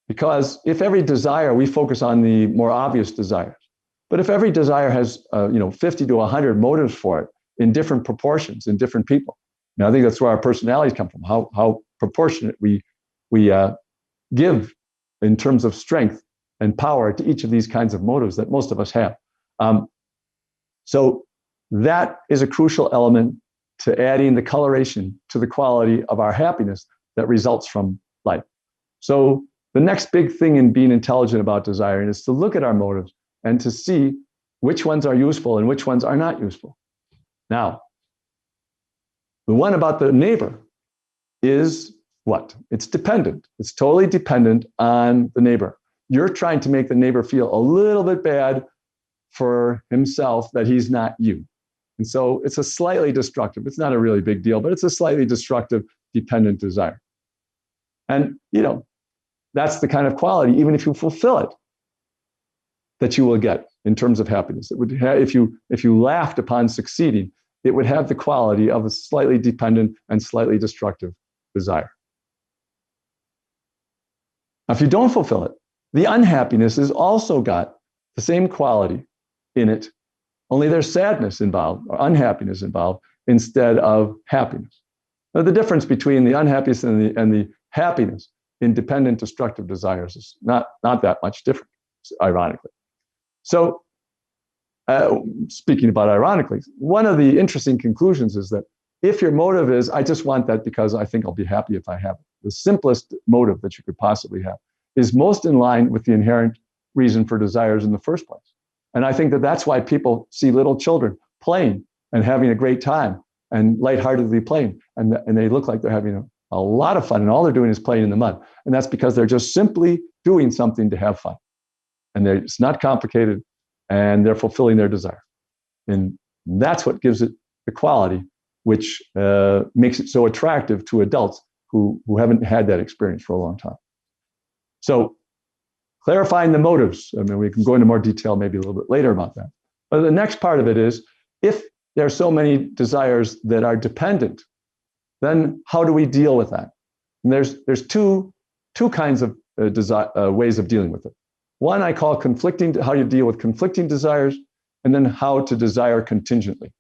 Because if every desire, we focus on the more obvious desires, but if every desire has 50 to 100 motives for it in different proportions in different people, now I think that's where our personalities come from, how proportionate we give in terms of strength and power to each of these kinds of motives that most of us have. So that is a crucial element to adding the coloration to the quality of our happiness that results from life. So the next big thing in being intelligent about desiring is to look at our motives and to see which ones are useful and which ones are not useful. Now, the one about the neighbor is what? It's dependent. It's totally dependent on the neighbor. You're trying to make the neighbor feel a little bit bad for himself that he's not you. And so it's a slightly destructive, it's not a really big deal, but it's a slightly destructive, dependent desire. And, that's the kind of quality, even if you fulfill it, that you will get in terms of happiness. It would have, if you laughed upon succeeding, it would have the quality of a slightly dependent and slightly destructive desire. Now, if you don't fulfill it, the unhappiness has also got the same quality in it, only there's sadness involved or unhappiness involved instead of happiness. Now, the difference between the unhappiness and the happiness in dependent destructive desires is not that much different, ironically. So, speaking about ironically, one of the interesting conclusions is that if your motive is, I just want that because I think I'll be happy if I have it, the simplest motive that you could possibly have is most in line with the inherent reason for desires in the first place. And I think that that's why people see little children playing and having a great time and lightheartedly playing. And they look like they're having a lot of fun, and all they're doing is playing in the mud. And that's because they're just simply doing something to have fun. And it's not complicated, and they're fulfilling their desire. And that's what gives it the quality, which makes it so attractive to adults who haven't had that experience for a long time. So clarifying the motives, I mean, we can go into more detail maybe a little bit later about that. But the next part of it is, if there are so many desires that are dependent, then how do we deal with that? And there's two kinds of ways of dealing with it. One I call how you deal with conflicting desires, and then how to desire contingently.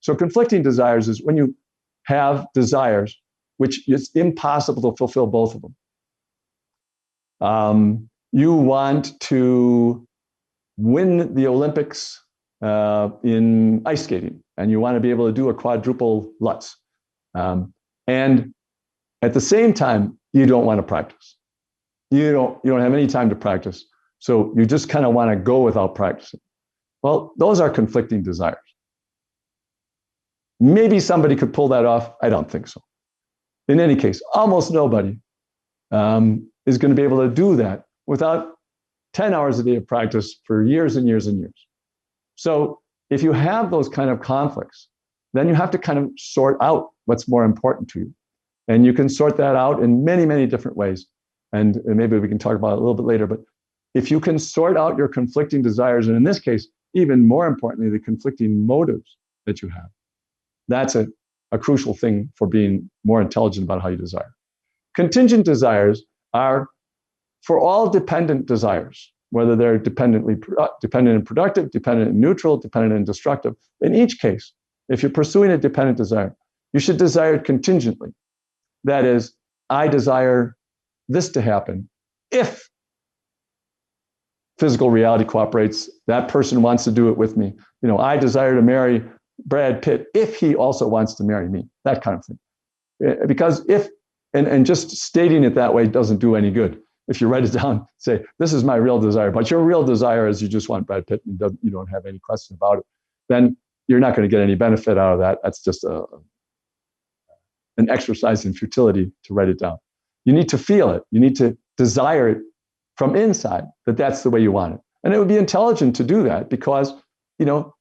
So conflicting desires is when you have desires which it's impossible to fulfill both of them. You want to win the Olympics in ice skating, and you want to be able to do a quadruple Lutz. And at the same time, you don't want to practice. You don't have any time to practice. So you just kind of want to go without practicing. Well, those are conflicting desires. Maybe somebody could pull that off. I don't think so. In any case, almost nobody is going to be able to do that without 10 hours a day of practice for years and years and years. So if you have those kind of conflicts, then you have to kind of sort out what's more important to you. And you can sort that out in many, many different ways. And maybe we can talk about it a little bit later. But if you can sort out your conflicting desires, and in this case, even more importantly, the conflicting motives that you have, that's a crucial thing for being more intelligent about how you desire. Contingent desires are for all dependent desires, whether they're dependent and productive, dependent and neutral, dependent and destructive. In each case, if you're pursuing a dependent desire, you should desire it contingently. That is, I desire this to happen if physical reality cooperates, that person wants to do it with me. You know, I desire to marry Brad Pitt if he also wants to marry me, that kind of thing. Because if, and just stating it that way doesn't do any good. If you write it down, say, this is my real desire, but your real desire is you just want Brad Pitt and you don't have any question about it, then you're not going to get any benefit out of that. That's just an exercise in futility to write it down. You need to feel it. You need to desire it from inside, that that's the way you want it. And it would be intelligent to do that because, you know,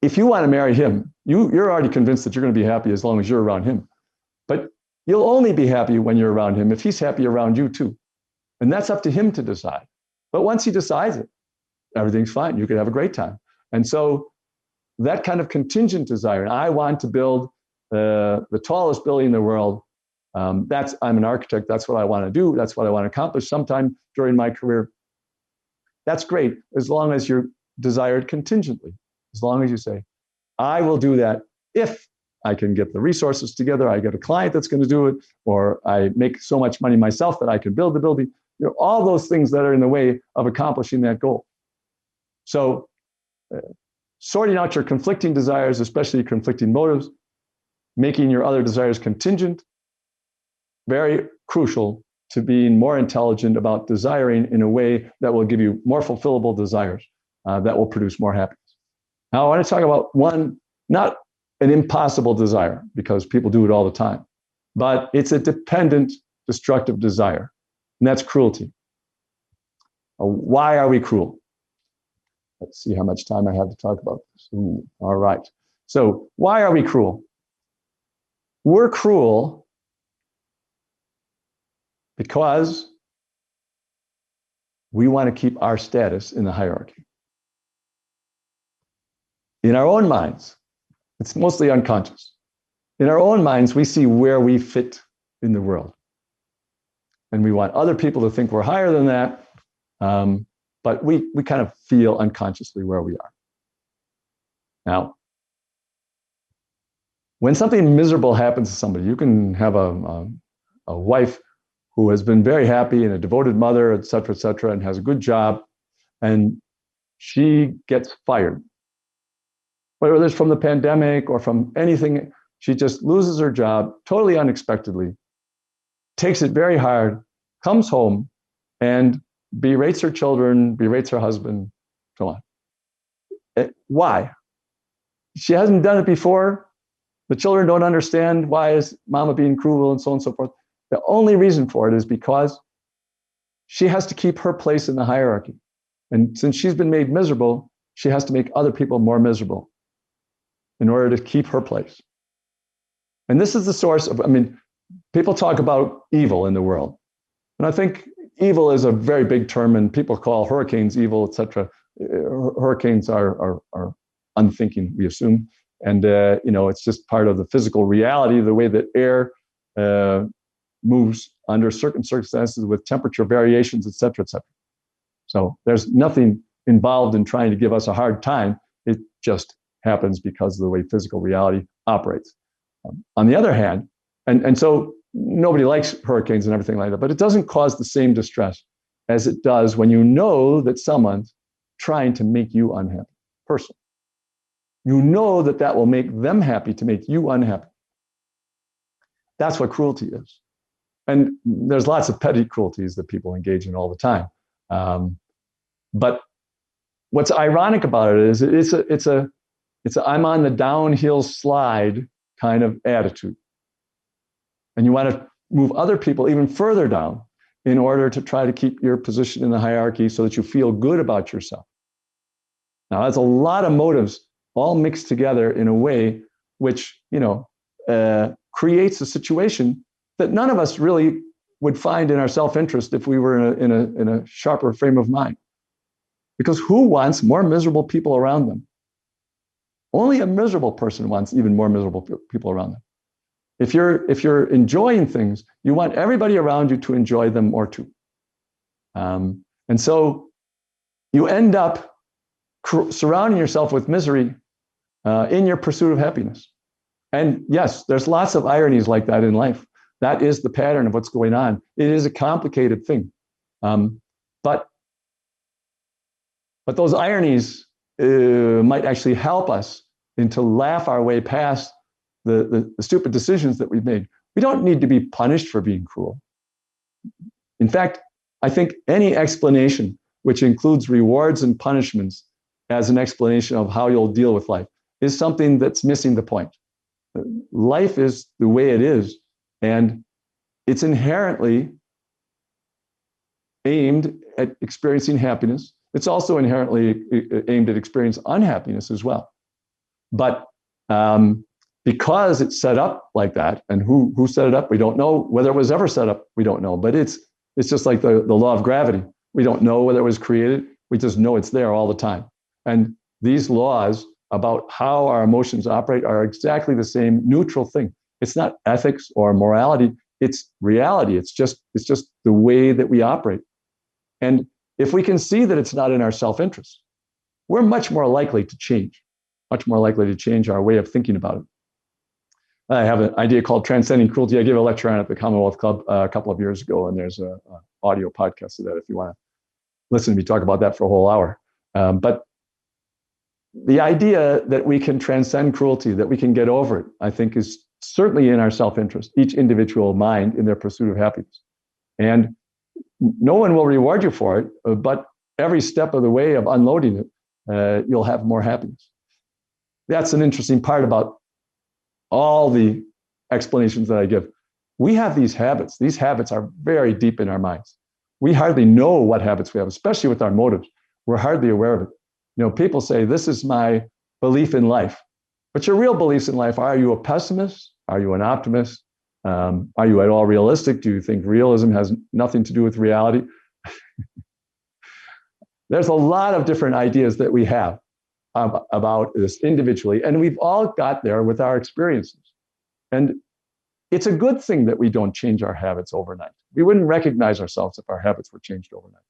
if you want to marry him, you're already convinced that you're going to be happy as long as you're around him. But you'll only be happy when you're around him if he's happy around you too. And that's up to him to decide. But once he decides it, everything's fine. You could have a great time. And so that kind of contingent desire, I want to build the tallest building in the world. I'm an architect. That's what I want to do. That's what I want to accomplish sometime during my career. That's great, as long as you're desired contingently. As long as you say, I will do that if I can get the resources together, I get a client that's going to do it, or I make so much money myself that I can build the building. You know, all those things that are in the way of accomplishing that goal. So sorting out your conflicting desires, especially conflicting motives, making your other desires contingent, very crucial to being more intelligent about desiring in a way that will give you more fulfillable desires that will produce more happiness. Now, I want to talk about one, not an impossible desire, because people do it all the time, but it's a dependent, destructive desire, and that's cruelty. Why are we cruel? Let's see how much time I have to talk about this. All right. So why are we cruel? We're cruel because we want to keep our status in the hierarchy. In our own minds, it's mostly unconscious. In our own minds, we see where we fit in the world. And we want other people to think we're higher than that. But we kind of feel unconsciously where we are. Now, when something miserable happens to somebody, you can have a wife who has been very happy and a devoted mother, et cetera, and has a good job, and she gets fired. Whether it's from the pandemic or from anything, she just loses her job totally unexpectedly, takes it very hard, comes home, and berates her children, berates her husband, so on. Why? She hasn't done it before. The children don't understand why is mama being cruel and so on and so forth. The only reason for it is because she has to keep her place in the hierarchy. And since she's been made miserable, she has to make other people more miserable in order to keep her place. And this is the source of, people talk about evil in the world. And I think evil is a very big term, and people call hurricanes evil, et cetera. Hurricanes are unthinking, we assume. And, it's just part of the physical reality, the way that air moves under certain circumstances with temperature variations, et cetera, et cetera. So there's nothing involved in trying to give us a hard time. It just happens because of the way physical reality operates. On the other hand, and so nobody likes hurricanes and everything like that, but it doesn't cause the same distress as it does when you know that someone's trying to make you unhappy personally. You know that that will make them happy to make you unhappy. That's what cruelty is. And there's lots of petty cruelties that people engage in all the time. But what's ironic about it is it's a I'm on the downhill slide kind of attitude. And you want to move other people even further down in order to try to keep your position in the hierarchy so that you feel good about yourself. Now, that's a lot of motives all mixed together in a way which, creates a situation that none of us really would find in our self-interest if we were in a sharper frame of mind. Because who wants more miserable people around them? Only a miserable person wants even more miserable people around them. If you're enjoying things, you want everybody around you to enjoy them more too. And so you end up surrounding yourself with misery in your pursuit of happiness. And yes, there's lots of ironies like that in life. That is the pattern of what's going on. It is a complicated thing. But those ironies might actually help us to laugh our way past the stupid decisions that we've made. We don't need to be punished for being cruel. In fact, I think any explanation which includes rewards and punishments as an explanation of how you'll deal with life is something that's missing the point. Life is the way it is, and it's inherently aimed at experiencing happiness. It's also inherently aimed at experiencing unhappiness as well. But because it's set up like that, and who set it up, we don't know. Whether it was ever set up, we don't know. But it's just like the law of gravity. We don't know whether it was created. We just know it's there all the time. And these laws about how our emotions operate are exactly the same neutral thing. It's not ethics or morality. It's reality. It's just the way that we operate. And if we can see that it's not in our self-interest, we're much more likely to change our way of thinking about it. I have an idea called Transcending Cruelty. I gave a lecture on it at the Commonwealth Club a couple of years ago, and there's an audio podcast of that if you want to listen to me talk about that for a whole hour. But the idea that we can transcend cruelty, that we can get over it, I think is certainly in our self-interest, each individual mind in their pursuit of happiness. And no one will reward you for it, but every step of the way of unloading it, you'll have more happiness. That's an interesting part about all the explanations that I give. We have these habits. These habits are very deep in our minds. We hardly know what habits we have, especially with our motives. We're hardly aware of it. People say, this is my belief in life. But your real beliefs in life, are you a pessimist? Are you an optimist? Are you at all realistic? Do you think realism has nothing to do with reality? There's a lot of different ideas that we have about this individually, and we've all got there with our experiences. And it's a good thing that we don't change our habits overnight. We wouldn't recognize ourselves if our habits were changed overnight.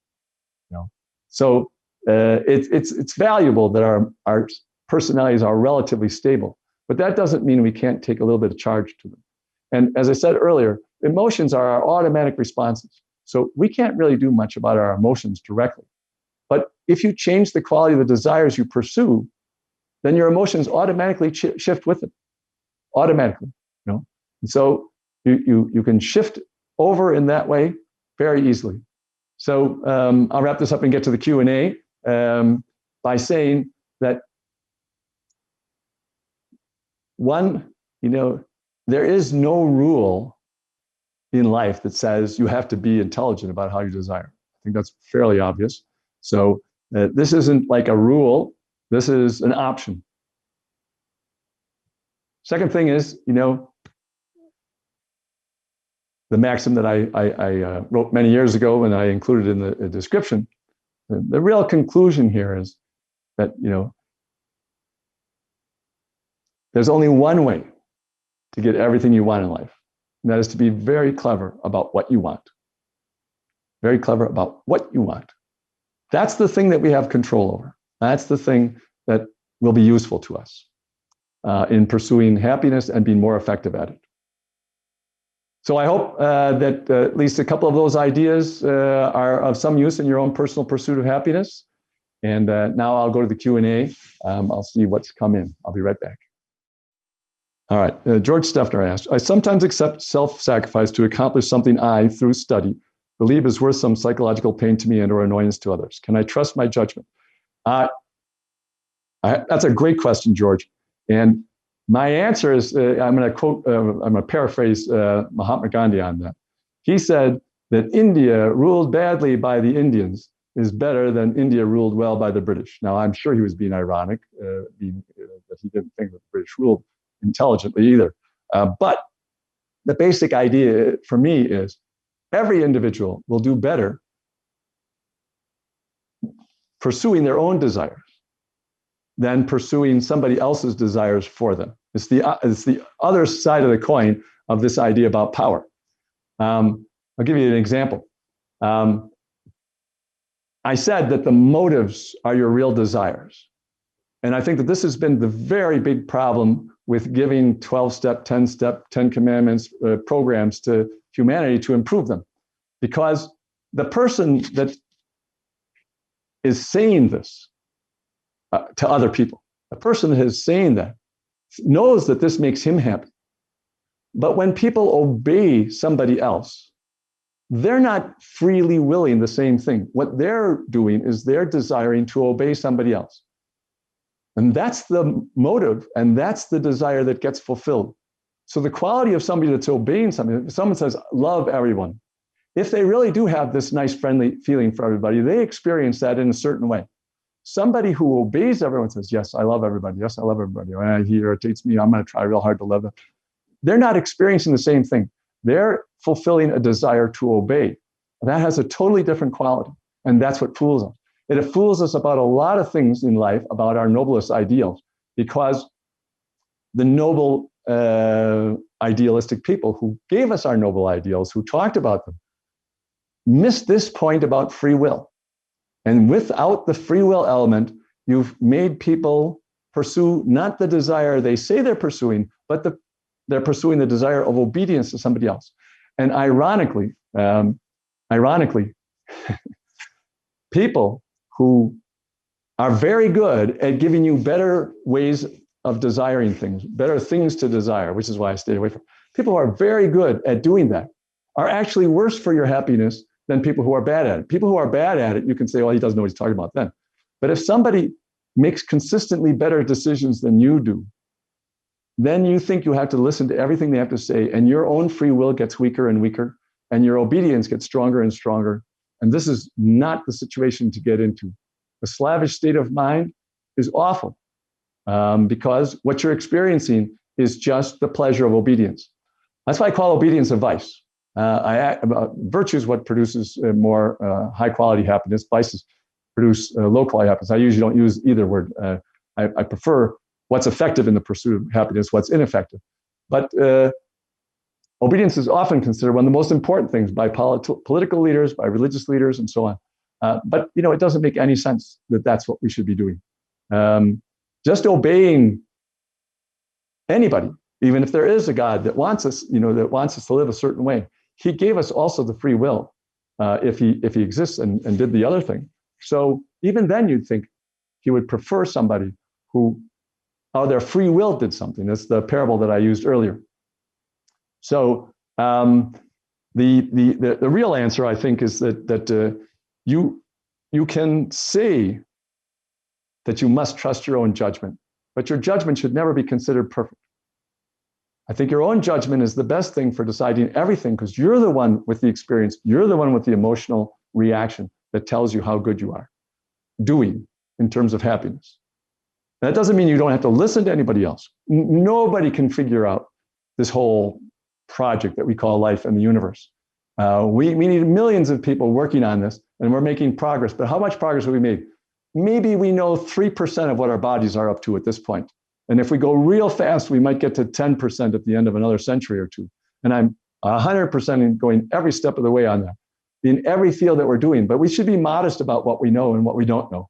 So it's valuable that our personalities are relatively stable, but that doesn't mean we can't take a little bit of charge to them. And as I said earlier, emotions are our automatic responses. So we can't really do much about our emotions directly. But if you change the quality of the desires you pursue, then your emotions automatically shift with it, automatically. And so you can shift over in that way very easily. So I'll wrap this up and get to the Q&A by saying that one, there is no rule in life that says you have to be intelligent about how you desire. I think that's fairly obvious. So this isn't like a rule. This is an option. Second thing is, the maxim that I wrote many years ago and I included in the description. The real conclusion here is that, there's only one way to get everything you want in life. And that is to be very clever about what you want. Very clever about what you want. That's the thing that we have control over. That's the thing that will be useful to us in pursuing happiness and being more effective at it. So I hope that at least a couple of those ideas are of some use in your own personal pursuit of happiness. And now I'll go to the Q&A. I'll see what's come in. I'll be right back. All right, George Steffner asked, I sometimes accept self-sacrifice to accomplish something I, through study, believe is worth some psychological pain to me and or annoyance to others. Can I trust my judgment? That's a great question, George. And My answer is, I'm going to quote, I'm going to paraphrase Mahatma Gandhi on that. He said that India ruled badly by the Indians is better than India ruled well by the British. Now, I'm sure he was being ironic, that he didn't think that the British ruled intelligently either. But the basic idea for me is every individual will do better pursuing their own desires than pursuing somebody else's desires for them. It's the other side of the coin of this idea about power. I'll give you an example. I said that the motives are your real desires. And I think that this has been the very big problem with giving 12-step, 10-step, 10 commandments programs to humanity to improve them. Because the person that is saying this to other people, the person that is saying that knows that this makes him happy. But when people obey somebody else, they're not freely willing the same thing. What they're doing is they're desiring to obey somebody else. And that's the motive, and that's the desire that gets fulfilled. So the quality of somebody that's obeying something, if someone says, love everyone, if they really do have this nice, friendly feeling for everybody, they experience that in a certain way. Somebody who obeys everyone says, yes, I love everybody. Yes, I love everybody. He irritates me. I'm going to try real hard to love them. They're not experiencing the same thing. They're fulfilling a desire to obey. That has a totally different quality. And that's what fools us. It fools us about a lot of things in life, about our noblest ideals, because the noble idealistic people who gave us our noble ideals, who talked about them, missed this point about free will. And without the free will element, you've made people pursue not the desire they say they're pursuing, but they're pursuing the desire of obedience to somebody else. And ironically, people who are very good at giving you better ways of desiring things, better things to desire, which is why I stayed away from. People who are very good at doing that are actually worse for your happiness than people who are bad at it. People who are bad at it, you can say, well, he doesn't know what he's talking about then. But if somebody makes consistently better decisions than you do, then you think you have to listen to everything they have to say, and your own free will gets weaker and weaker, and your obedience gets stronger and stronger. And this is not the situation to get into. A slavish state of mind is awful, because what you're experiencing is just the pleasure of obedience. That's why I call obedience a vice. Virtue is what produces more high quality happiness. Vices produce low quality happiness. I usually don't use either word. I prefer what's effective in the pursuit of happiness, what's ineffective. But obedience is often considered one of the most important things by political leaders, by religious leaders, and so on. But it doesn't make any sense that that's what we should be doing. Just obeying anybody, even if there is a God that wants us, that wants us to live a certain way. He gave us also the free will, if he exists and did the other thing. So even then, you'd think he would prefer somebody who, their free will did something. That's the parable that I used earlier. So the real answer, I think, is that you can say that you must trust your own judgment, but your judgment should never be considered perfect. I think your own judgment is the best thing for deciding everything, because you're the one with the experience, you're the one with the emotional reaction that tells you how good you are doing in terms of happiness. That doesn't mean you don't have to listen to anybody else. Nobody can figure out this whole project that we call life and the universe. We need millions of people working on this, and we're making progress. But how much progress have we made? Maybe we know 3% of what our bodies are up to at this point. And if we go real fast, we might get to 10% at the end of another century or two. And I'm 100% going every step of the way on that in every field that we're doing. But we should be modest about what we know and what we don't know,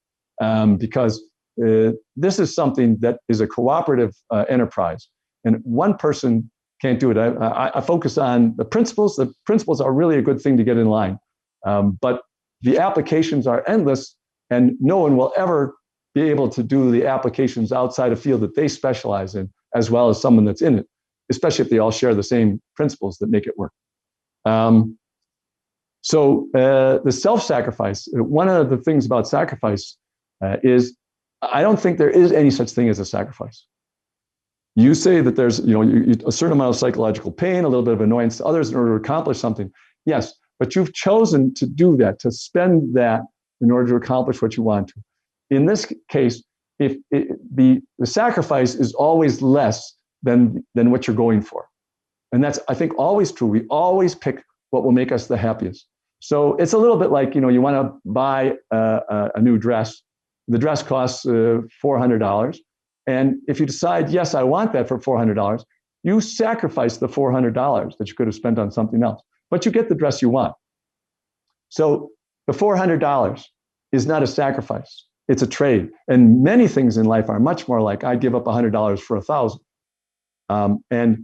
because this is something that is a cooperative enterprise. And one person can't do it. I focus on the principles. The principles are really a good thing to get in line. But the applications are endless, and no one will ever be able to do the applications outside a field that they specialize in, as well as someone that's in it, especially if they all share the same principles that make it work. So the self-sacrifice, one of the things about sacrifice is I don't think there is any such thing as a sacrifice. You say that there's, a certain amount of psychological pain, a little bit of annoyance to others in order to accomplish something. Yes, but you've chosen to do that, to spend that in order to accomplish what you want to. In this case, if the sacrifice is always less than what you're going for. And that's, I think, always true. We always pick what will make us the happiest. So it's a little bit like, you want to buy a new dress. The dress costs $400. And if you decide, yes, I want that for $400, you sacrifice the $400 that you could have spent on something else, but you get the dress you want. So the $400 is not a sacrifice. It's a trade. And many things in life are much more like, I give up $100 for $1,000. And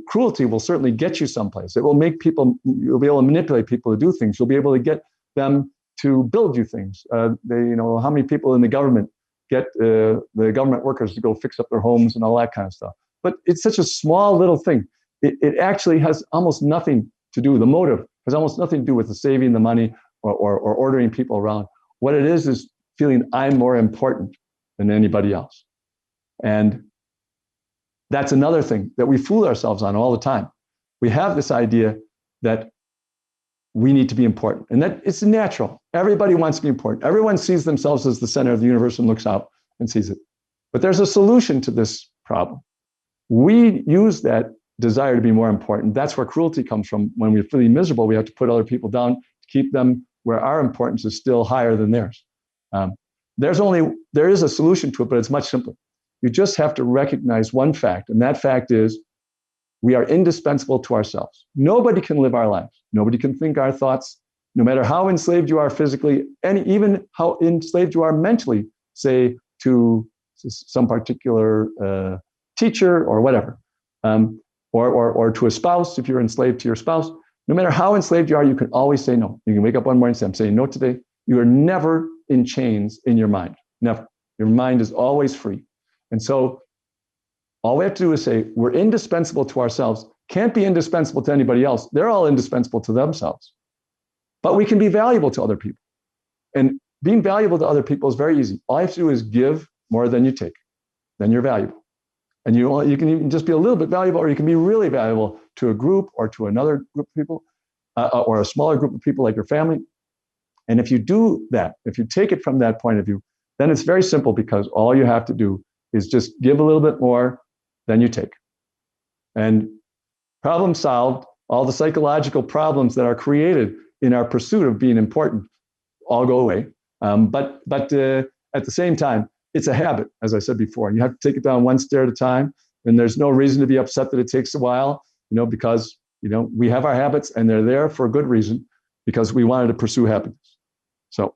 cruelty will certainly get you someplace. It will make people, you'll be able to manipulate people to do things. You'll be able to get them to build you things. How many people in the government get the government workers to go fix up their homes and all that kind of stuff. But it's such a small little thing. It actually has almost nothing to do, the motive has almost nothing to do with the saving the money or ordering people around. What it is feeling I'm more important than anybody else. And that's another thing that we fool ourselves on all the time. We have this idea that we need to be important, and that it's natural. Everybody wants to be important. Everyone sees themselves as the center of the universe and looks out and sees it. But there's a solution to this problem. We use that desire to be more important. That's where cruelty comes from. When we're feeling miserable, we have to put other people down to keep them where our importance is still higher than theirs. There is a solution to it, but it's much simpler. You just have to recognize one fact, and that fact is we are indispensable to ourselves. Nobody can live our lives. Nobody can think our thoughts, no matter how enslaved you are physically, and even how enslaved you are mentally, say, to some particular teacher or whatever, or to a spouse, if you're enslaved to your spouse. No matter how enslaved you are, you can always say no. You can wake up one morning and say, I'm saying no today. You are never in chains in your mind, never. Your mind is always free. And so all we have to do is say, we're indispensable to ourselves, can't be indispensable to anybody else. They're all indispensable to themselves. But we can be valuable to other people. And being valuable to other people is very easy. All you have to do is give more than you take. Then you're valuable. And you can even just be a little bit valuable, or you can be really valuable to a group or to another group of people, or a smaller group of people like your family. And if you do that, if you take it from that point of view, then it's very simple, because all you have to do is just give a little bit more than you take. And problem solved. All the psychological problems that are created in our pursuit of being important all go away. But at the same time, it's a habit, as I said before. You have to take it down one stair at a time. And there's no reason to be upset that it takes a while, because we have our habits, and they're there for a good reason, because we wanted to pursue happiness. So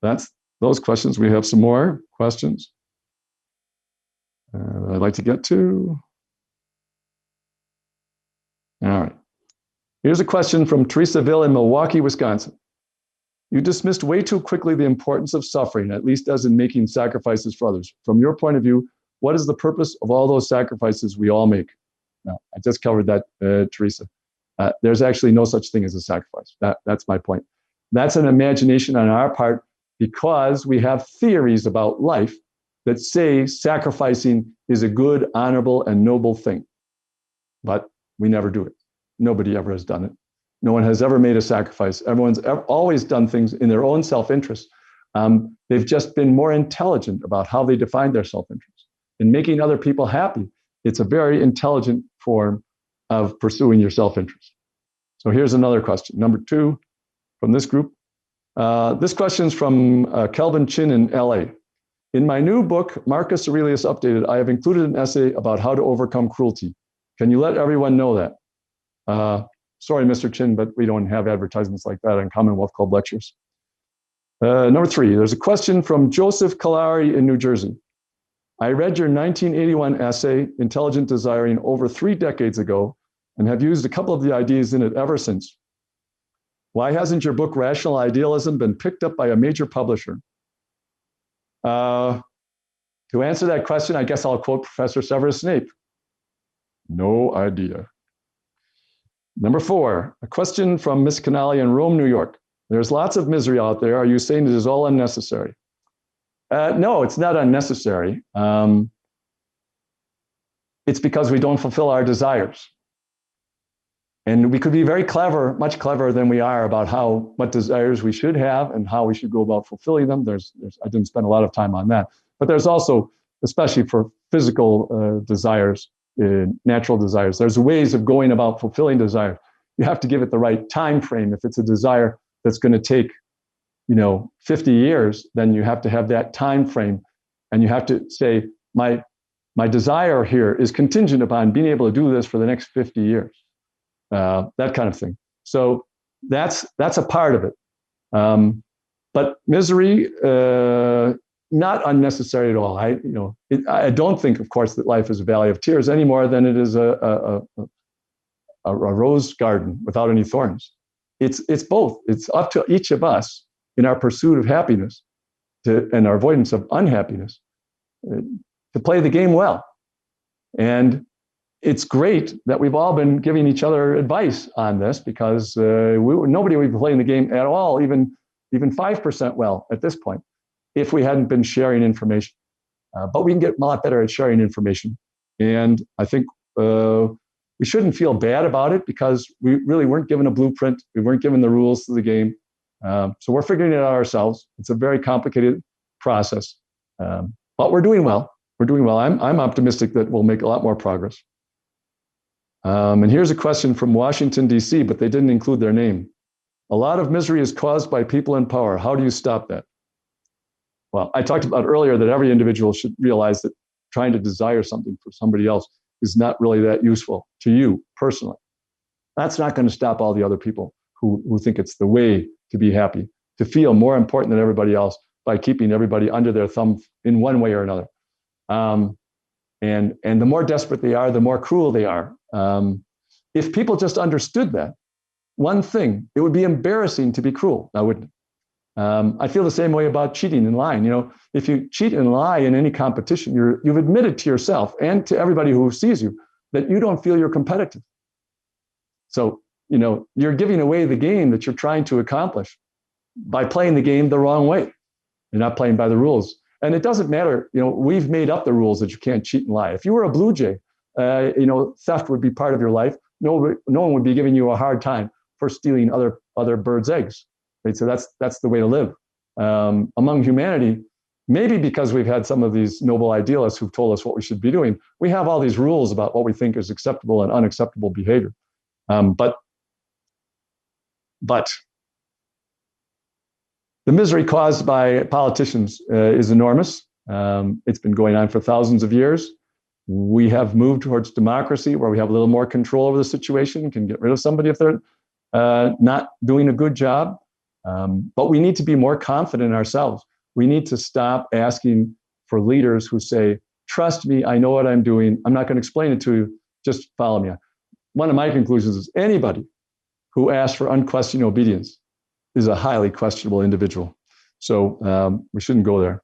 that's those questions. We have some more questions I'd like to get to. All right. Here's a question from Teresa Ville in Milwaukee, Wisconsin. You dismissed way too quickly the importance of suffering, at least as in making sacrifices for others. From your point of view, what is the purpose of all those sacrifices we all make? Now, I just covered that, Teresa. There's actually no such thing as a sacrifice. That's my point. That's an imagination on our part, because we have theories about life that say sacrificing is a good, honorable, and noble thing. But we never do it. Nobody ever has done it. No one has ever made a sacrifice. Everyone's always done things in their own self-interest. They've just been more intelligent about how they define their self-interest. In making other people happy, it's a very intelligent form of pursuing your self-interest. So here's another question. Number 2 from this group. This question is from Kelvin Chin in LA. In my new book, Marcus Aurelius Updated, I have included an essay about how to overcome cruelty. Can you let everyone know that? Sorry, Mr. Chin, but we don't have advertisements like that on Commonwealth Club lectures. Number 3, there's a question from Joseph Kalari in New Jersey. I read your 1981 essay, Intelligent Desiring, over 3 decades ago, and have used a couple of the ideas in it ever since. Why hasn't your book, Rational Idealism, been picked up by a major publisher? To answer that question, I guess I'll quote Professor Severus Snape. No idea. Number 4, a question from Miss Canali in Rome, New York. There's lots of misery out there. Are you saying it is all unnecessary? No, it's not unnecessary. it's because we don't fulfill our desires. And we could be very clever, much cleverer than we are about what desires we should have and how we should go about fulfilling them. I didn't spend a lot of time on that, but there's also, especially for physical desires, natural desires, there's ways of going about fulfilling desires. You have to give it the right time frame. If it's a desire that's going to take, 50 years, then you have to have that time frame, and you have to say, my desire here is contingent upon being able to do this for the next 50 years. That kind of thing. So that's a part of it. But misery, not unnecessary at all. I don't think, of course, that life is a valley of tears any more than it is a rose garden without any thorns. It's both. It's up to each of us in our pursuit of happiness and our avoidance of unhappiness to play the game well. And it's great that we've all been giving each other advice on this, because nobody would be playing the game at all, even 5% well at this point, if we hadn't been sharing information. But we can get a lot better at sharing information. And I think we shouldn't feel bad about it, because we really weren't given a blueprint. We weren't given the rules to the game. So we're figuring it out ourselves. It's a very complicated process. But we're doing well. We're doing well. I'm optimistic that we'll make a lot more progress. And here's a question from Washington, D.C., but they didn't include their name. A lot of misery is caused by people in power. How do you stop that? Well, I talked about earlier that every individual should realize that trying to desire something for somebody else is not really that useful to you personally. That's not going to stop all the other people who think it's the way to be happy, to feel more important than everybody else by keeping everybody under their thumb in one way or another. And the more desperate they are, the more cruel they are. If people just understood that, one thing, it would be embarrassing to be cruel, now wouldn't it? I feel the same way about cheating and lying. If you cheat and lie in any competition, you've admitted to yourself and to everybody who sees you that you don't feel you're competitive. So, you're giving away the game that you're trying to accomplish by playing the game the wrong way. You're not playing by the rules. And it doesn't matter, we've made up the rules that you can't cheat and lie. If you were a blue jay, theft would be part of your life. No one would be giving you a hard time for stealing other birds' eggs. Right? So that's the way to live. Among humanity, maybe because we've had some of these noble idealists who've told us what we should be doing, we have all these rules about what we think is acceptable and unacceptable behavior. But the misery caused by politicians is enormous. It's been going on for thousands of years. We have moved towards democracy, where we have a little more control over the situation, can get rid of somebody if they're not doing a good job. But we need to be more confident in ourselves. We need to stop asking for leaders who say, trust me, I know what I'm doing. I'm not going to explain it to you. Just follow me. One of my conclusions is anybody who asks for unquestioned obedience is a highly questionable individual. So we shouldn't go there.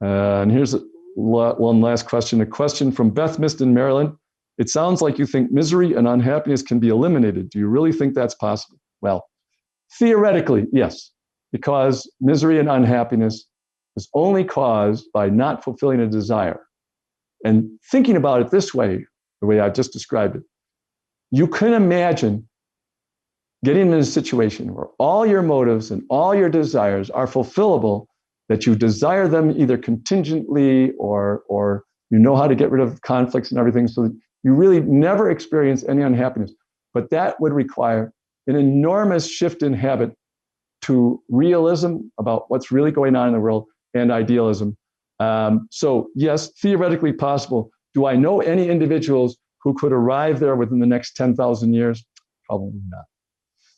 And here's one last question. A question from Beth Miston, Maryland. It sounds like you think misery and unhappiness can be eliminated. Do you really think that's possible? Well, theoretically, yes, because misery and unhappiness is only caused by not fulfilling a desire. And thinking about it this way, the way I just described it, you can imagine getting in a situation where all your motives and all your desires are fulfillable, that you desire them either contingently or you know how to get rid of conflicts and everything, so that you really never experience any unhappiness. But that would require an enormous shift in habit to realism about what's really going on in the world and idealism. So yes, theoretically possible. Do I know any individuals who could arrive there within the next 10,000 years? Probably not.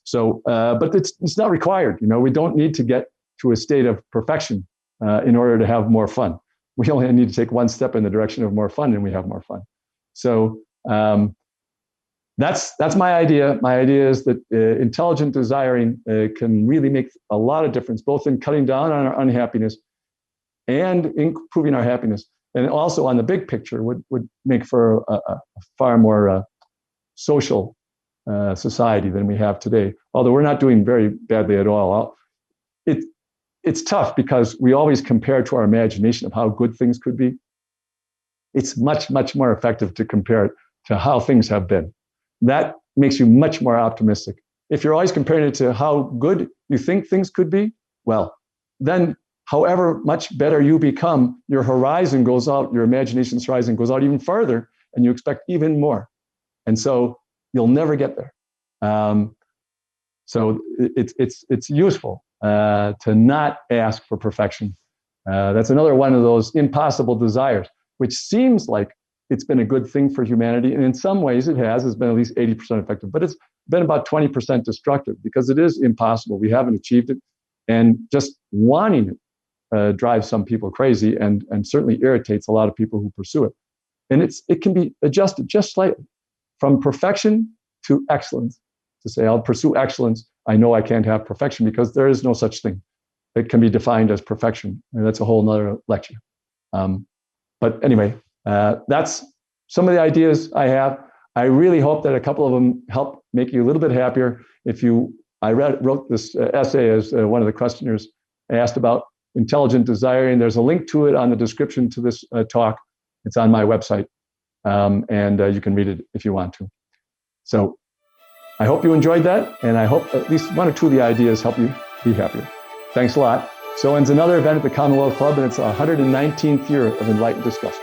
So, but it's not required. We don't need to get to a state of perfection in order to have more fun. We only need to take one step in the direction of more fun, and we have more fun. So that's my idea. My idea is that intelligent desiring can really make a lot of difference, both in cutting down on our unhappiness and improving our happiness. And also on the big picture would make for a far more social society than we have today. Although we're not doing very badly at all. It's tough because we always compare to our imagination of how good things could be. it's much, much more effective to compare it to how things have been. That makes you much more optimistic. If you're always comparing it to how good you think things could be, well, then however much better you become, your horizon goes out, your imagination's horizon goes out even further, and you expect even more. And so you'll never get there. So it's useful to not ask for perfection. That's another one of those impossible desires, which seems like it's been a good thing for humanity. And in some ways it has. It's been at least 80% effective, but it's been about 20% destructive because it is impossible. We haven't achieved it. And just wanting it drives some people crazy and certainly irritates a lot of people who pursue it. And it can be adjusted just slightly from perfection to excellence. To say, I'll pursue excellence. I know I can't have perfection because there is no such thing. It can be defined as perfection. And that's a whole nother lecture. But anyway, that's some of the ideas I have. I really hope that a couple of them help make you a little bit happier. I wrote this essay as one of the questioners asked about intelligent desiring. There's a link to it on the description to this talk. It's on my website, and you can read it if you want to. So I hope you enjoyed that, and I hope at least one or two of the ideas help you be happier. Thanks a lot. So ends another event at the Commonwealth Club, and it's the 119th year of Enlightened Discussion.